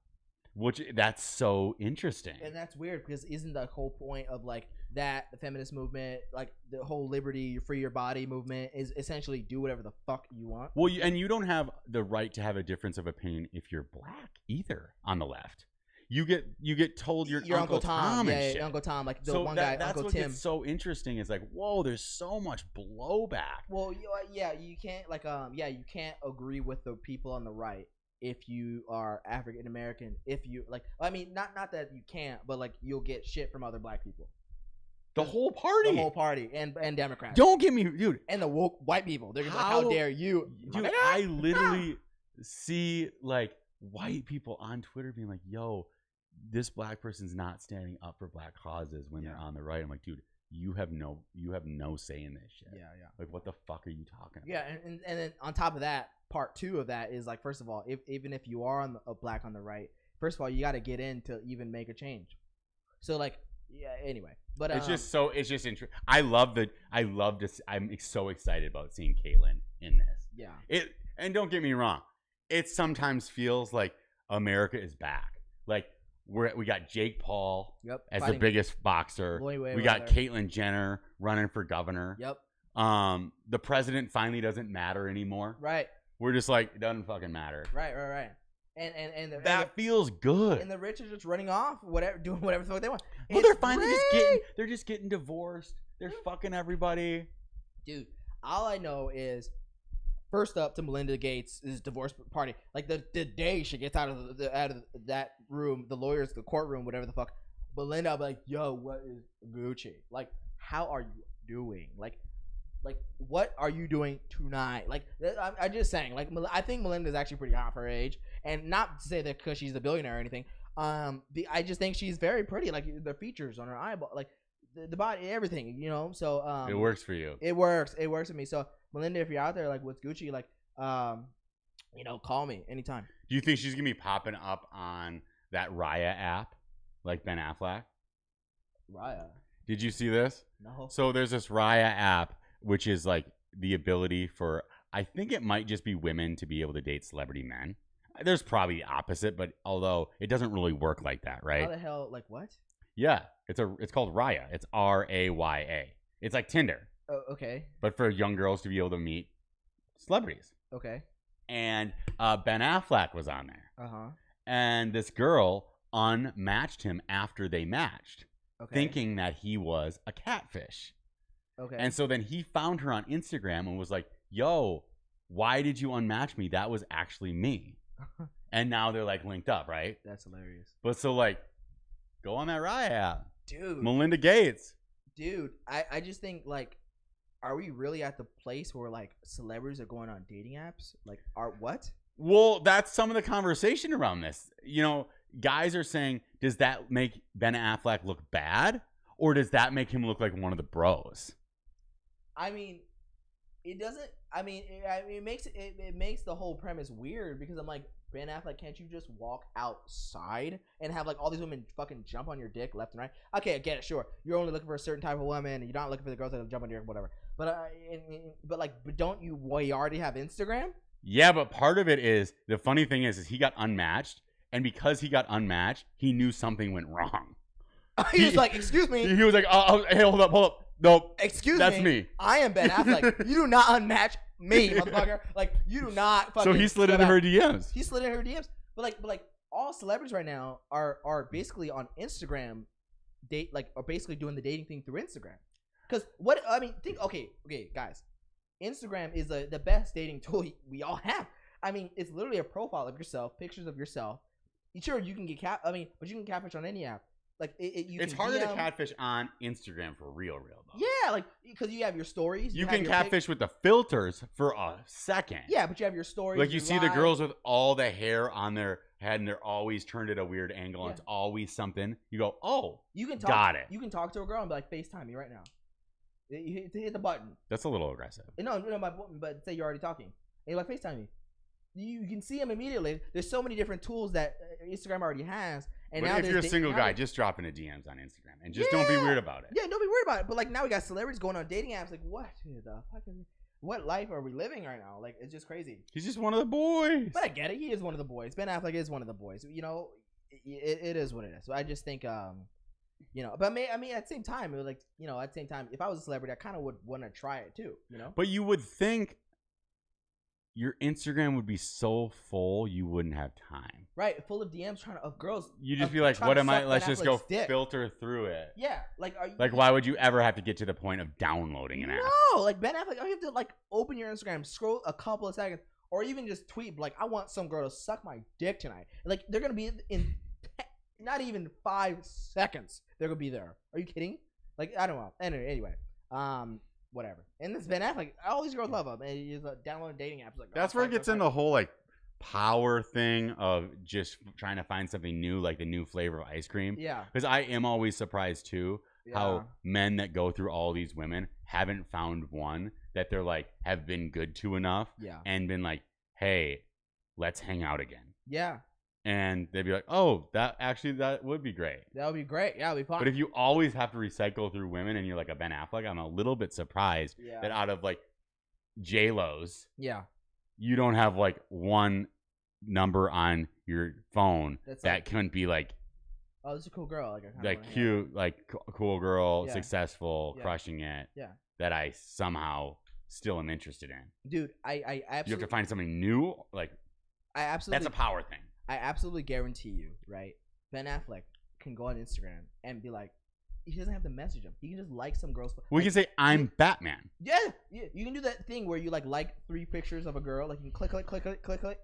Speaker 1: That's so interesting.
Speaker 2: And that's weird because isn't the whole point of like that, the feminist movement, like the whole liberty, free your body movement is essentially do whatever the fuck you want?
Speaker 1: Well, and you don't have the right to have a difference of opinion if you're black either on the left. you get told you're
Speaker 2: your
Speaker 1: Uncle Tom and
Speaker 2: yeah,
Speaker 1: shit.
Speaker 2: Uncle Tom, like the
Speaker 1: So
Speaker 2: one guy,
Speaker 1: that's
Speaker 2: Uncle
Speaker 1: what
Speaker 2: Tim.
Speaker 1: gets so interesting is like, whoa, there's so much blowback.
Speaker 2: Well, yeah, you can't you can't agree with the people on the right if you are African American. If you like, I mean, not that you can't, but like you'll get shit from other black people.
Speaker 1: The whole party,
Speaker 2: and Democrats.
Speaker 1: Don't get me, dude.
Speaker 2: And the woke white people. They're gonna be like, how dare you,
Speaker 1: dude? I literally see like white people on Twitter being like, yo, this black person's not standing up for black causes when they're on the right. I'm like, dude, you have no say in this shit.
Speaker 2: Yeah.
Speaker 1: Like, what the fuck are you talking about?
Speaker 2: Yeah, and then on top of that, part 2 of that is like, first of all, even if you are a black on the right, first of all, you got to get in to even make a change. So like, yeah. Anyway, but
Speaker 1: it's just interesting. I'm so excited about seeing Caitlyn in this.
Speaker 2: Yeah.
Speaker 1: And don't get me wrong, it sometimes feels like America is back. Like we got Jake Paul as the biggest boxer. We got Caitlyn Jenner running for governor.
Speaker 2: Yep.
Speaker 1: The president finally doesn't matter anymore.
Speaker 2: Right.
Speaker 1: We're just like, it doesn't fucking matter.
Speaker 2: Right. And
Speaker 1: that feels good.
Speaker 2: And the rich are just running off, doing whatever the fuck they want.
Speaker 1: Well, they're finally just getting divorced. They're fucking everybody.
Speaker 2: Dude, all I know is, first up to Melinda Gates' divorce party. Like the day she gets out of that room, the courtroom, whatever the fuck, Melinda will be like, yo, what is Gucci? Like, how are you doing? Like, what are you doing tonight? Like, I'm just saying. Like, I think Melinda's actually pretty hot for her age, and not to say that because she's a billionaire or anything. I just think she's very pretty. Like the features on her eyeball, like the body, everything. You know, so
Speaker 1: it works for you.
Speaker 2: It works with me. So Melinda, if you're out there, like, what's Gucci? Like, call me anytime.
Speaker 1: Do you think she's gonna be popping up on that Raya app, like Ben Affleck?
Speaker 2: Raya.
Speaker 1: Did you see this?
Speaker 2: No.
Speaker 1: So there's this Raya app, which is like the ability for, I think it might just be women to be able to date celebrity men. There's probably the opposite, but although it doesn't really work like that, right?
Speaker 2: How the hell? Like what?
Speaker 1: Yeah, it's called Raya. It's Raya. It's like Tinder.
Speaker 2: Oh, okay.
Speaker 1: But for young girls to be able to meet celebrities.
Speaker 2: Okay.
Speaker 1: And Ben Affleck was on there.
Speaker 2: Uh-huh.
Speaker 1: And this girl unmatched him after they matched, thinking that he was a catfish.
Speaker 2: Okay.
Speaker 1: And so then he found her on Instagram and was like, yo, why did you unmatch me? That was actually me. And now they're like linked up, right?
Speaker 2: That's hilarious.
Speaker 1: But so like, go on that Raya app.
Speaker 2: Dude.
Speaker 1: Melinda Gates.
Speaker 2: Dude, I just think like, are we really at the place where like celebrities are going on dating apps? Like, are what?
Speaker 1: Well, that's some of the conversation around this. You know, guys are saying, does that make Ben Affleck look bad? Or does that make him look like one of the bros?
Speaker 2: I mean, it doesn't. I mean, it makes the whole premise weird because I'm like, Ben Affleck, can't you just walk outside and have like all these women fucking jump on your dick left and right? Okay, I get it. Sure, you're only looking for a certain type of woman, and you're not looking for the girls that jump on your dick, whatever. But don't you? Well, you already have Instagram.
Speaker 1: Yeah, but part of it is the funny thing is he got unmatched, and because he got unmatched, he knew something went wrong.
Speaker 2: He was like, "Excuse me."
Speaker 1: He was like, "Hey, hold up. Nope.
Speaker 2: Excuse me.
Speaker 1: That's me.
Speaker 2: I am Ben Affleck. You do not unmatch me, motherfucker. Like, you do not fucking."
Speaker 1: So he slid into her DMs.
Speaker 2: He slid into her DMs. But like all celebrities right now are basically on Instagram, are basically doing the dating thing through Instagram. Because okay, guys, Instagram is the best dating tool we all have. I mean, it's literally a profile of yourself, pictures of yourself. Sure, you can get but you can catfish on any app. Like it's
Speaker 1: harder to catfish on Instagram for real though.
Speaker 2: Yeah, like because you have your stories.
Speaker 1: You can catfish with the filters for a second.
Speaker 2: Yeah, but you have your stories.
Speaker 1: Like you see the girls with all the hair on their head and they're always turned at a weird angle. And it's always something. You go, oh,
Speaker 2: you can talk,
Speaker 1: got it.
Speaker 2: You can talk to a girl and be like, FaceTime me right now. You hit the button.
Speaker 1: That's a little aggressive.
Speaker 2: No, but say you're already talking. And you're like, FaceTime me. You can see them immediately. There's so many different tools that Instagram already has. And
Speaker 1: but
Speaker 2: now
Speaker 1: if you're a single guy, just drop into DMs on Instagram and just don't be weird about it.
Speaker 2: Yeah, don't be weird about it. But like now we got celebrities going on dating apps. Like what life are we living right now? Like it's just crazy.
Speaker 1: He's just one of the boys.
Speaker 2: But I get it. He is one of the boys. Ben Affleck is one of the boys. You know, it is what it is. So I just think, but at the same time, it was like, at the same time, if I was a celebrity, I kind of would want to try it too. You know.
Speaker 1: But you would think your Instagram would be so full you wouldn't have time.
Speaker 2: Right, full of DMs trying to of girls.
Speaker 1: You just be like, what am I? Let's just go
Speaker 2: dick.
Speaker 1: filter through it.
Speaker 2: Yeah, like are you,
Speaker 1: Like, why would you ever have to get to the point of downloading an app?
Speaker 2: No, like Ben Affleck, you have to like open your Instagram, scroll a couple of seconds, or even just tweet like, I want some girl to suck my dick tonight. Like they're gonna be in not even 5 seconds. They're gonna be there. Are you kidding? Like I don't know. Anyway, whatever. And this Ben Affleck, all these girls love him. And he's downloading dating apps. Like
Speaker 1: That's where it gets in the whole like power thing of just trying to find something new, like the new flavor of ice cream.
Speaker 2: Yeah.
Speaker 1: Because I am always surprised too how men that go through all these women haven't found one that they're like have been good to enough.
Speaker 2: Yeah.
Speaker 1: And been like, hey, let's hang out again.
Speaker 2: Yeah.
Speaker 1: And they'd be like, oh, that would be great.
Speaker 2: That would be great. Yeah, it'd be fun.
Speaker 1: But if you always have to recycle through women and you're like a Ben Affleck, I'm a little bit surprised that out of like J-Lo's, you don't have like one number on your phone that couldn't be like,
Speaker 2: oh, this is a cool girl.
Speaker 1: Like cute, like cool girl, successful, crushing it.
Speaker 2: Yeah.
Speaker 1: That I somehow still am interested in.
Speaker 2: Dude, I absolutely.
Speaker 1: You have to find something new. Like,
Speaker 2: I absolutely.
Speaker 1: That's a power thing.
Speaker 2: I absolutely guarantee you, right? Ben Affleck can go on Instagram and be like, he doesn't have to message him. He can just like some girls.
Speaker 1: We can say, I'm Batman.
Speaker 2: Yeah. You can do that thing where you like 3 pictures of a girl. Like you can click.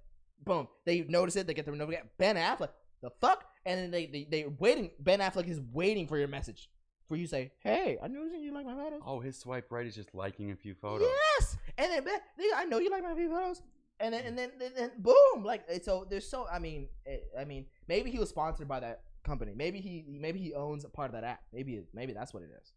Speaker 2: Boom. They notice it. They get the notification. Ben Affleck. The fuck? And then they waiting. Ben Affleck is waiting for your message. For you to say, hey, I noticed you like my photos.
Speaker 1: Oh, his swipe right is just liking a few photos.
Speaker 2: Yes. And then I know you like my few photos. And then boom, like so. There's so I mean, maybe he was sponsored by that company. Maybe he owns a part of that app. Maybe that's what it is.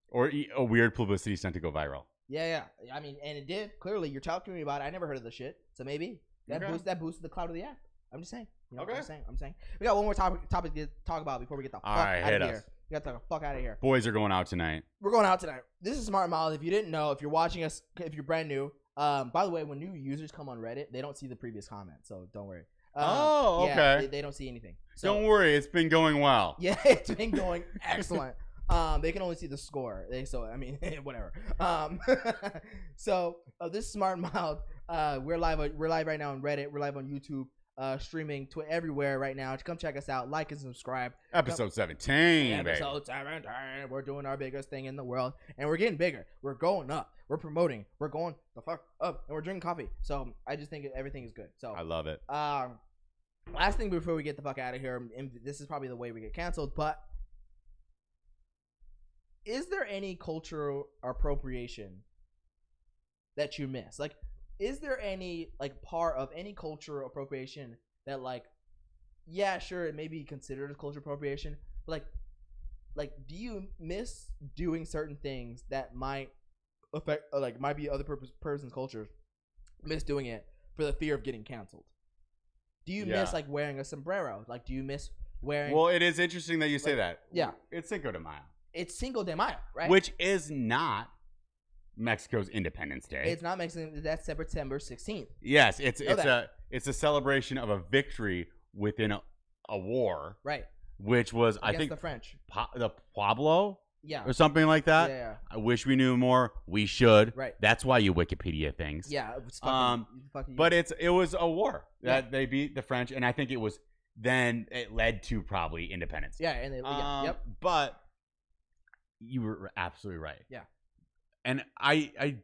Speaker 1: Or a weird publicity stunt to go viral.
Speaker 2: Yeah. I mean, and it did. Clearly, you're talking to me about it. I never heard of the shit. So maybe that boosted the cloud of the app. I'm just saying. You know, I'm saying. We got one more topic to talk about before we get the fuck out of here. We got to get the fuck out of here.
Speaker 1: Boys are going out tonight.
Speaker 2: We're going out tonight. This is Smart Miles. If you didn't know, if you're watching us, if you're brand new. By the way, when new users come on Reddit, they don't see the previous comment, so don't worry.
Speaker 1: Okay.
Speaker 2: Yeah, they don't see anything. So,
Speaker 1: don't worry, it's been going well.
Speaker 2: Yeah, it's been going excellent. They can only see the score. Whatever. So this is Smart Mouth. We're live right now on Reddit. We're live on YouTube. Streaming to everywhere right now. Come check us out. Like and subscribe.
Speaker 1: Episode 17,
Speaker 2: Episode 17. We're doing our biggest thing in the world, and we're getting bigger. We're going up. We're promoting. We're going the fuck up, and we're drinking coffee. So I just think everything is good. So
Speaker 1: I love it.
Speaker 2: Last thing before we get the fuck out of here, and this is probably the way we get canceled, but is there any cultural appropriation that you miss? Like, is there any like part of any cultural appropriation that like, yeah, sure, it may be considered as cultural appropriation, but like, do you miss doing certain things that might affect, like, might be other person's culture, miss doing it for the fear of getting canceled? Do you miss like wearing a sombrero? Like, do you miss wearing?
Speaker 1: Well, it is interesting that you say that.
Speaker 2: Yeah,
Speaker 1: it's Cinco de Mayo.
Speaker 2: It's Cinco de Mayo, right?
Speaker 1: Which is not Mexico's Independence Day.
Speaker 2: It's not Mexican. That's September 16th.
Speaker 1: Yes, it's a celebration of a victory within a war,
Speaker 2: right?
Speaker 1: Which was
Speaker 2: against
Speaker 1: I think
Speaker 2: the French,
Speaker 1: the Pueblo,
Speaker 2: yeah,
Speaker 1: or something like that.
Speaker 2: Yeah.
Speaker 1: I wish we knew more. We should.
Speaker 2: Right.
Speaker 1: That's why you Wikipedia things.
Speaker 2: Yeah.
Speaker 1: But it was a war that they beat the French, and I think it led to probably independence.
Speaker 2: Yeah, and yep.
Speaker 1: But you were absolutely right.
Speaker 2: Yeah.
Speaker 1: And I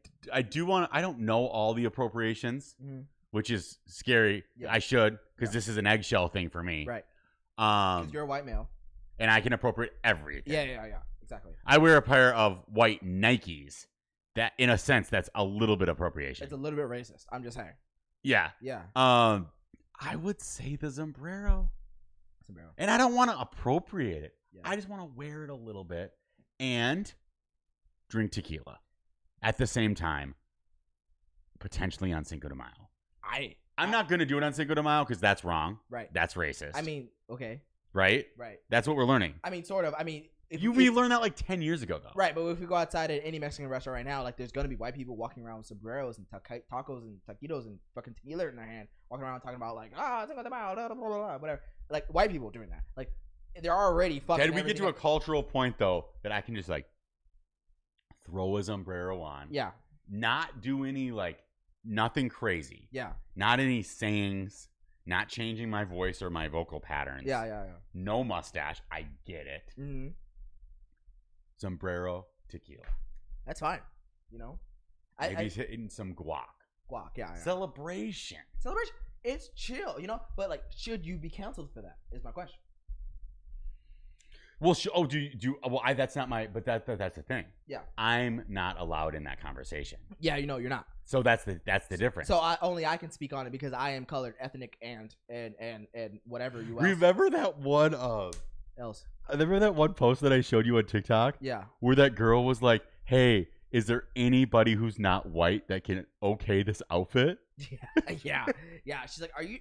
Speaker 1: do want to, I don't know all the appropriations, which is scary. Yeah. I should, because this is an eggshell thing for me.
Speaker 2: Right. Because you're a white male.
Speaker 1: And I can appropriate everything.
Speaker 2: Yeah. Exactly.
Speaker 1: I wear a pair of white Nikes. That, in a sense, that's a little bit appropriation.
Speaker 2: It's a little bit racist. I'm just saying.
Speaker 1: Yeah.
Speaker 2: Yeah.
Speaker 1: I would say the sombrero. And I don't want to appropriate it. Yeah. I just want to wear it a little bit and drink tequila at the same time, potentially on Cinco de Mayo. I'm not going to do it on Cinco de Mayo because that's wrong.
Speaker 2: Right.
Speaker 1: That's racist.
Speaker 2: I mean, okay.
Speaker 1: Right?
Speaker 2: Right.
Speaker 1: That's what we're learning.
Speaker 2: I mean, sort of. I mean,
Speaker 1: we learned that like 10 years ago, though.
Speaker 2: Right, but if we go outside at any Mexican restaurant right now, like, there's going to be white people walking around with sombreros and tacos and taquitos and fucking tequila in their hand, walking around talking about, like, Cinco de Mayo, blah, blah, blah, blah, whatever. Like, white people doing that. Like, they're already fucking.
Speaker 1: Did we get to a cultural point, though, that I can just, like, throw a sombrero on?
Speaker 2: Yeah.
Speaker 1: Not do any, like, nothing crazy.
Speaker 2: Yeah.
Speaker 1: Not any sayings. Not changing my voice or my vocal patterns.
Speaker 2: Yeah.
Speaker 1: No mustache. I get it.
Speaker 2: Mm-hmm.
Speaker 1: Sombrero, tequila.
Speaker 2: That's fine. You know,
Speaker 1: Maybe he's hitting some guac.
Speaker 2: Guac. Yeah.
Speaker 1: Celebration.
Speaker 2: It's chill. You know, but like, should you be canceled for that? Is my question.
Speaker 1: Well, that's not my. But that's the thing.
Speaker 2: Yeah.
Speaker 1: I'm not allowed in that conversation.
Speaker 2: Yeah, you know, you're not.
Speaker 1: So that's the difference.
Speaker 2: So only I can speak on it because I am colored, ethnic, and whatever you else.
Speaker 1: Remember that one?
Speaker 2: Else.
Speaker 1: Remember that one post that I showed you on TikTok?
Speaker 2: Yeah.
Speaker 1: Where that girl was like, "Hey, is there anybody who's not white that can okay this outfit?"
Speaker 2: Yeah. She's like, "Are you?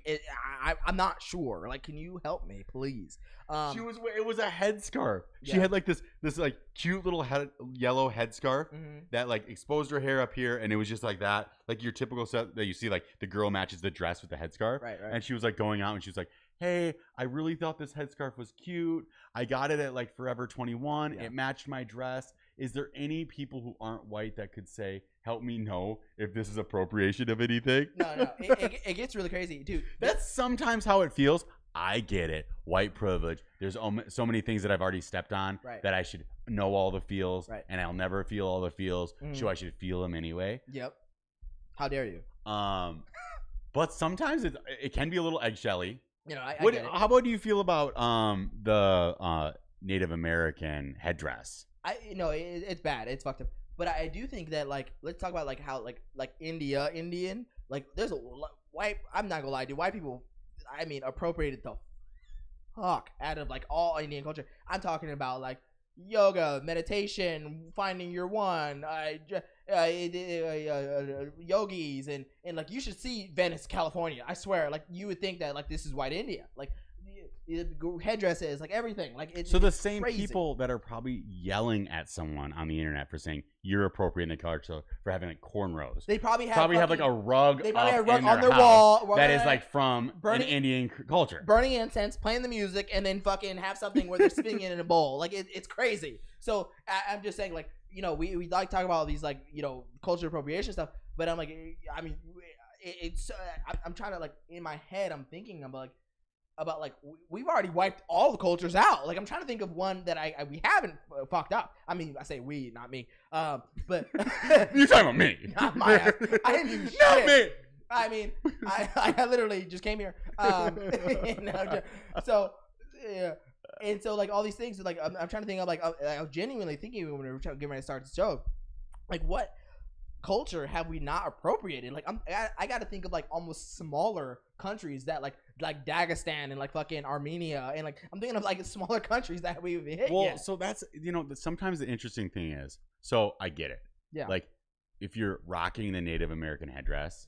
Speaker 2: I'm not sure. Like, can you help me, please?"
Speaker 1: It was a headscarf.
Speaker 2: Yeah.
Speaker 1: She had like this like cute little yellow headscarf
Speaker 2: Mm-hmm.
Speaker 1: that like exposed her hair up here, and it was just like that, like your typical set that you see, like the girl matches the dress with the headscarf.
Speaker 2: Right.
Speaker 1: And she was like going out, and she was like, "Hey, I really thought this headscarf was cute. I got it at like Forever 21.
Speaker 2: Yeah.
Speaker 1: It matched my dress. Is there any people who aren't white that could say, help me know if this is appropriation of anything?"
Speaker 2: No. It gets really crazy, dude.
Speaker 1: That's sometimes how it feels. I get it. White privilege. There's so many things that I've already stepped on that I should know all the feels, and I'll never feel all the feels. So I should feel them anyway.
Speaker 2: Yep. How dare you?
Speaker 1: But sometimes it can be a little eggshelly.
Speaker 2: You know, I get it.
Speaker 1: How about do you feel about the Native American headdress?
Speaker 2: It's bad. It's fucked up. But I do think that, like, let's talk about like how like Indian, like there's a white. I'm not gonna lie, dude. White people, I mean, appropriated the fuck out of like all Indian culture. I'm talking about like yoga, meditation, finding your one, yogis, and like you should see Venice, California. I swear, like you would think that like this is white India, like headdresses, like everything, like it's
Speaker 1: so the
Speaker 2: it's
Speaker 1: same
Speaker 2: crazy.
Speaker 1: people that are probably yelling at someone on the internet for saying you're appropriating the culture for having like cornrows.
Speaker 2: They probably have
Speaker 1: like a rug.
Speaker 2: They probably have a
Speaker 1: up
Speaker 2: rug
Speaker 1: in
Speaker 2: on
Speaker 1: their
Speaker 2: their
Speaker 1: house
Speaker 2: wall
Speaker 1: that is like from an Indian culture.
Speaker 2: Burning incense, playing the music, and then fucking have something where they're spinning it in a bowl. Like it's crazy. So I'm just saying, like, you know, we like talk about all these like, you know, cultural appropriation stuff, but I'm like, I mean, it's I'm trying to like in my head I'm thinking about like we've already wiped all the cultures out. Like I'm trying to think of one that we haven't fucked up. I mean, I say we, not me. But
Speaker 1: you're talking about me.
Speaker 2: Not my ass. I didn't do shit.
Speaker 1: Not me.
Speaker 2: I mean, I literally just came here. So yeah. And so like all these things, like I'm trying to think of like I was genuinely thinking when we were getting ready to start the show, like what culture have we not appropriated? Like I got to think of like almost smaller countries that like Dagestan and like fucking Armenia, and like I'm thinking of like smaller countries that we've hit.
Speaker 1: Well, so that's, you know, sometimes the interesting thing is, so I get it.
Speaker 2: Yeah.
Speaker 1: Like if you're rocking the Native American headdress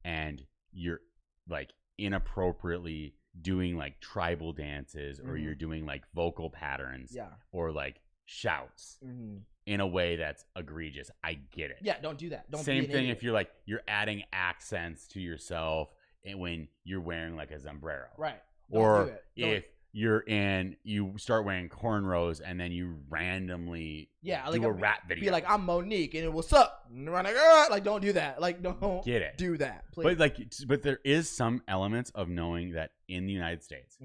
Speaker 1: and you're like inappropriately doing like tribal dances or you're doing like vocal patterns or like shouts in a way that's egregious, I get it.
Speaker 2: Yeah, don't do that. Don't
Speaker 1: Same
Speaker 2: be an
Speaker 1: thing
Speaker 2: idiot.
Speaker 1: if you're like you're adding accents to yourself and when you're wearing like a sombrero.
Speaker 2: Right.
Speaker 1: Or if you start wearing cornrows and then you randomly do a rap video.
Speaker 2: Be like, I'm Monique and what's up? Like don't do that. Like don't
Speaker 1: get it.
Speaker 2: Do that, please.
Speaker 1: But there is some elements of knowing that in the United States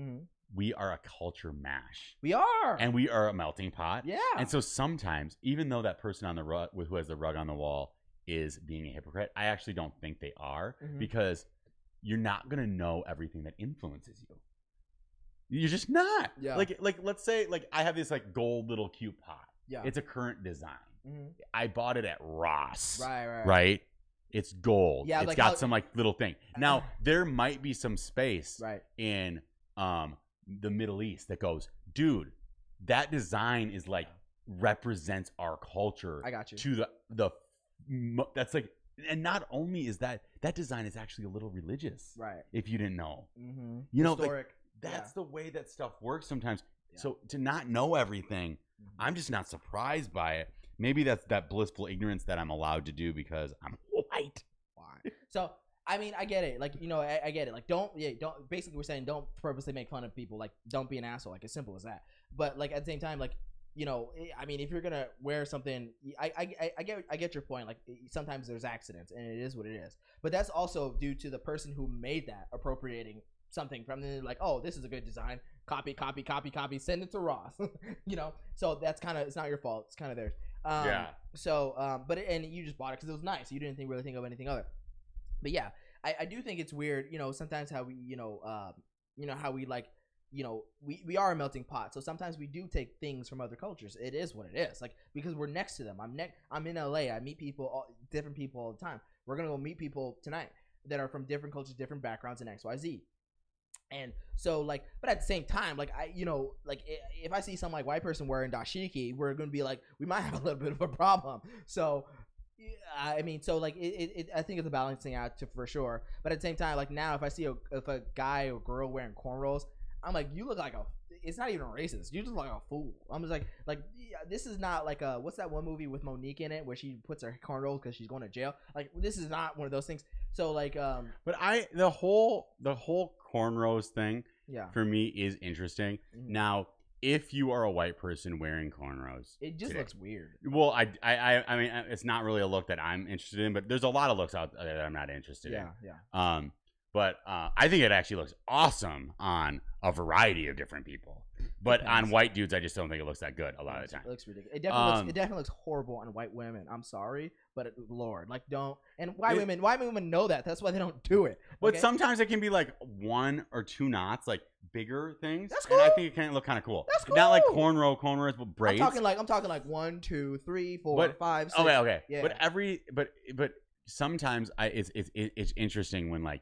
Speaker 1: we are a culture mash.
Speaker 2: We are.
Speaker 1: And we are a melting pot.
Speaker 2: Yeah.
Speaker 1: And so sometimes, even though that person on the rug who has the rug on the wall is being a hypocrite, I actually don't think they are because you're not going to know everything that influences you. You're just not.
Speaker 2: Yeah.
Speaker 1: Like let's say like I have this like gold little cute pot.
Speaker 2: Yeah.
Speaker 1: It's a current design. I bought it at Ross.
Speaker 2: Right.
Speaker 1: It's gold.
Speaker 2: Yeah,
Speaker 1: it's
Speaker 2: like
Speaker 1: got some like little thing. Now there might be some space in the Middle East that goes, dude, that design is like represents our culture.
Speaker 2: I got you.
Speaker 1: To the that's like, and not only is that design is actually a little religious.
Speaker 2: Right.
Speaker 1: If you didn't know.
Speaker 2: You
Speaker 1: know, like, that's the way that stuff works sometimes. Yeah. So to not know everything, I'm just not surprised by it. Maybe that's that blissful ignorance that I'm allowed to do because I'm white.
Speaker 2: So I mean, I get it. Like, you know, I get it. Like, don't. Basically, we're saying don't purposely make fun of people. Like, don't be an asshole. Like, as simple as that. But like at the same time, like, I mean, if you're gonna wear something, I get your point. Like sometimes there's accidents, and it is what it is. But that's also due to the person who made that appropriating something from them. Like, oh, this is a good design. Copy, send it to Ross. So that's kind of, it's not your fault. It's kind of theirs.
Speaker 1: Yeah.
Speaker 2: So, and you just bought it because it was nice. You didn't really think of anything other. But yeah, I do think it's weird. Sometimes how we, how we like. We are a melting pot, so sometimes we do take things from other cultures. It is what it is, like, because we're next to them. I'm in LA. I meet different people all the time. We're gonna go meet people tonight that are from different cultures, different backgrounds, and XYZ. And so, like, but at the same time, like, if I see some like white person wearing dashiki, we're gonna be like, we might have a little bit of a problem. So I mean, so like I think it's a balancing act for sure. But at the same time, like now, if I see if a guy or girl wearing cornrows, I'm like, you look like it's not even racist. You just look like a fool. I'm just like this is not like what's that one movie with Monique in it where she puts her cornrows because she's going to jail. Like, this is not one of those things. So like,
Speaker 1: but the whole cornrows thing,
Speaker 2: yeah,
Speaker 1: for me is interesting.
Speaker 2: Mm-hmm.
Speaker 1: Now, if you are a white person wearing cornrows,
Speaker 2: it just looks weird.
Speaker 1: Well, I mean, it's not really a look that I'm interested in, but there's a lot of looks out there that I'm not interested in.
Speaker 2: Yeah.
Speaker 1: But I think it actually looks awesome on a variety of different people. But on white dudes, I just don't think it looks that good a lot of the time.
Speaker 2: It looks ridiculous. It definitely looks horrible on white women. I'm sorry, but Lord, like, don't. And white women know that. That's why they don't do it.
Speaker 1: But sometimes it can be like 1 or 2 knots, like bigger things.
Speaker 2: That's cool.
Speaker 1: And I think it can look kind of cool.
Speaker 2: That's cool.
Speaker 1: Not like cornrows, but braids.
Speaker 2: I'm talking like 1, 2, 3, 4, 5, 6.
Speaker 1: Okay.
Speaker 2: Yeah.
Speaker 1: But sometimes it's interesting when like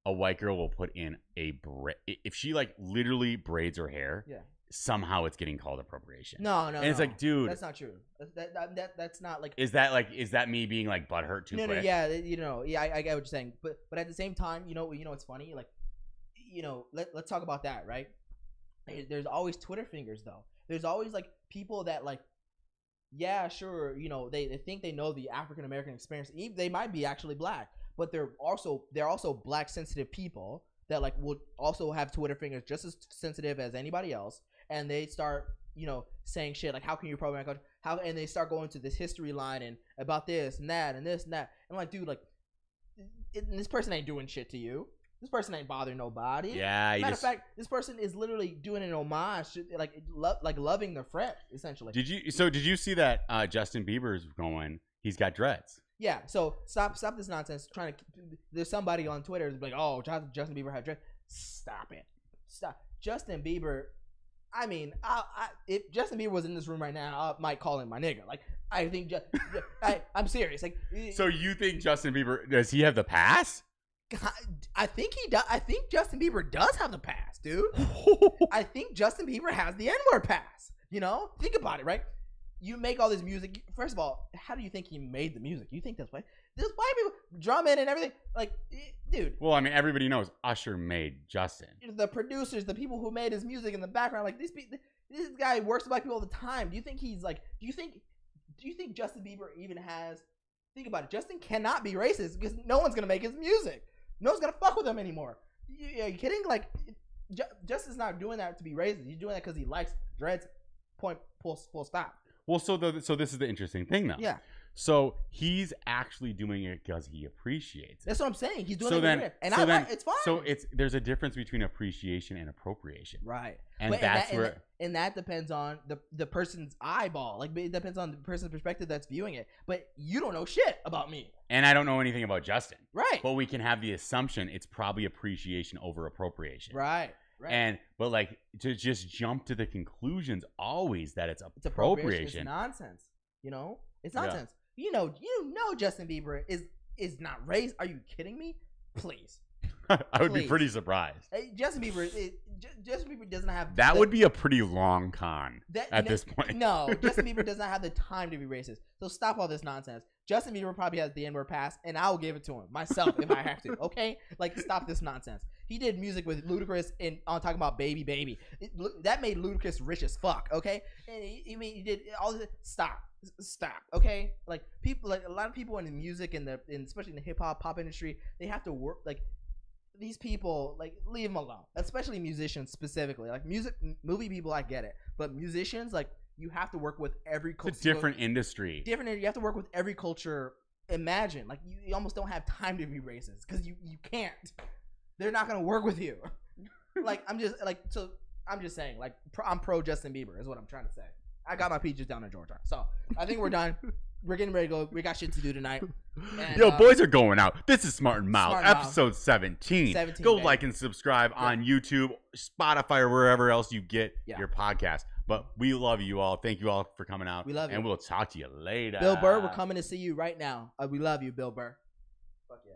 Speaker 1: a white girl will put in a braid. If she like literally braids her hair,
Speaker 2: yeah,
Speaker 1: somehow it's getting called appropriation.
Speaker 2: No.
Speaker 1: And it's like, dude,
Speaker 2: that's not true. That's not like.
Speaker 1: Is that me being like butthurt too quick?
Speaker 2: No, yeah, I get what you're saying, but at the same time, it's funny, like, let's talk about that, right? There's always Twitter fingers though. There's always like people that like, yeah, sure, they think they know the African American experience. They might be actually black. But they're also black sensitive people that like will also have Twitter fingers just as sensitive as anybody else, and they start saying shit like, how can you program my culture? And they start going to this history line and about this and that and this and that. I'm like, dude, like this person ain't doing shit to you. This person ain't bothering nobody.
Speaker 1: Yeah.
Speaker 2: Matter of fact, this person is literally doing an homage, like loving their friend essentially.
Speaker 1: Did you see that Justin Bieber's going? He's got dreads.
Speaker 2: Yeah, so stop this nonsense. There's somebody on Twitter that's like, oh, Justin Bieber had dread. Stop it. Stop. Justin Bieber. I mean, if Justin Bieber was in this room right now, I might call him my nigga. Like, I think I'm serious. Like,
Speaker 1: so you think Justin Bieber, does he have the pass?
Speaker 2: I think he does. I think Justin Bieber does have the pass, dude. I think Justin Bieber has the N-word pass. Think about it, right? You make all this music. First of all, how do you think he made the music? You think that's why? There's white people drumming and everything. Like, dude.
Speaker 1: Well, I mean, everybody knows Usher made Justin.
Speaker 2: The producers, the people who made his music in the background, like this guy works with black people all the time. Do you think he's like? Do you think Justin Bieber even has? Think about it. Justin cannot be racist because no one's gonna make his music. No one's gonna fuck with him anymore. Are you kidding? Like, Justin's not doing that to be racist. He's doing that because he likes dreads. Point. Full stop.
Speaker 1: Well, so this is the interesting thing, though.
Speaker 2: Yeah.
Speaker 1: So he's actually doing it because he appreciates it.
Speaker 2: That's what I'm saying. He's doing it's fine.
Speaker 1: So there's a difference between appreciation and appropriation.
Speaker 2: Right.
Speaker 1: And
Speaker 2: that depends on the person's eyeball. Like, it depends on the person's perspective that's viewing it. But you don't know shit about me.
Speaker 1: And I don't know anything about Justin.
Speaker 2: Right.
Speaker 1: But we can have the assumption it's probably appreciation over appropriation.
Speaker 2: Right.
Speaker 1: But like, to just jump to the conclusions always that it's appropriation.
Speaker 2: It's nonsense. It's nonsense. Yeah. You know Justin Bieber is not racist. Are you kidding me? Please.
Speaker 1: I would be pretty surprised.
Speaker 2: Justin Bieber doesn't have
Speaker 1: that. Would be a pretty long con at this point.
Speaker 2: No, Justin Bieber does not have the time to be racist. So stop all this nonsense. Justin Bieber probably has the N-word pass, and I will give it to him myself if I have to. Okay, like, stop this nonsense. He did music with Ludacris and on talking about baby. That made Ludacris rich as fuck. Okay, and he did all this. Stop. Okay, like, people, like a lot of people in the music and especially in the hip hop pop industry, they have to work like. These people, like, leave them alone, especially musicians specifically. Like, movie people, I get it, but musicians, like, you have to work with every culture.
Speaker 1: It's a different industry.
Speaker 2: Different. You have to work with every culture. Imagine, like you almost don't have time to be racist because you can't. They're not gonna work with you. Like I'm just saying, like I'm pro Justin Bieber is what I'm trying to say. I got my peaches down in Georgia, so I think we're done. We're getting ready to go. We got shit to do tonight. And,
Speaker 1: Yo, boys are going out. This is Smart and Mild,
Speaker 2: Smart and Mild.
Speaker 1: episode 17.
Speaker 2: 17,
Speaker 1: Go
Speaker 2: baby.
Speaker 1: like and subscribe on YouTube, Spotify, or wherever else you get your podcast. But we love you all. Thank you all for coming out.
Speaker 2: We love you.
Speaker 1: And we'll talk to you later.
Speaker 2: Bill Burr, we're coming to see you right now. We love you, Bill Burr. Fuck yeah.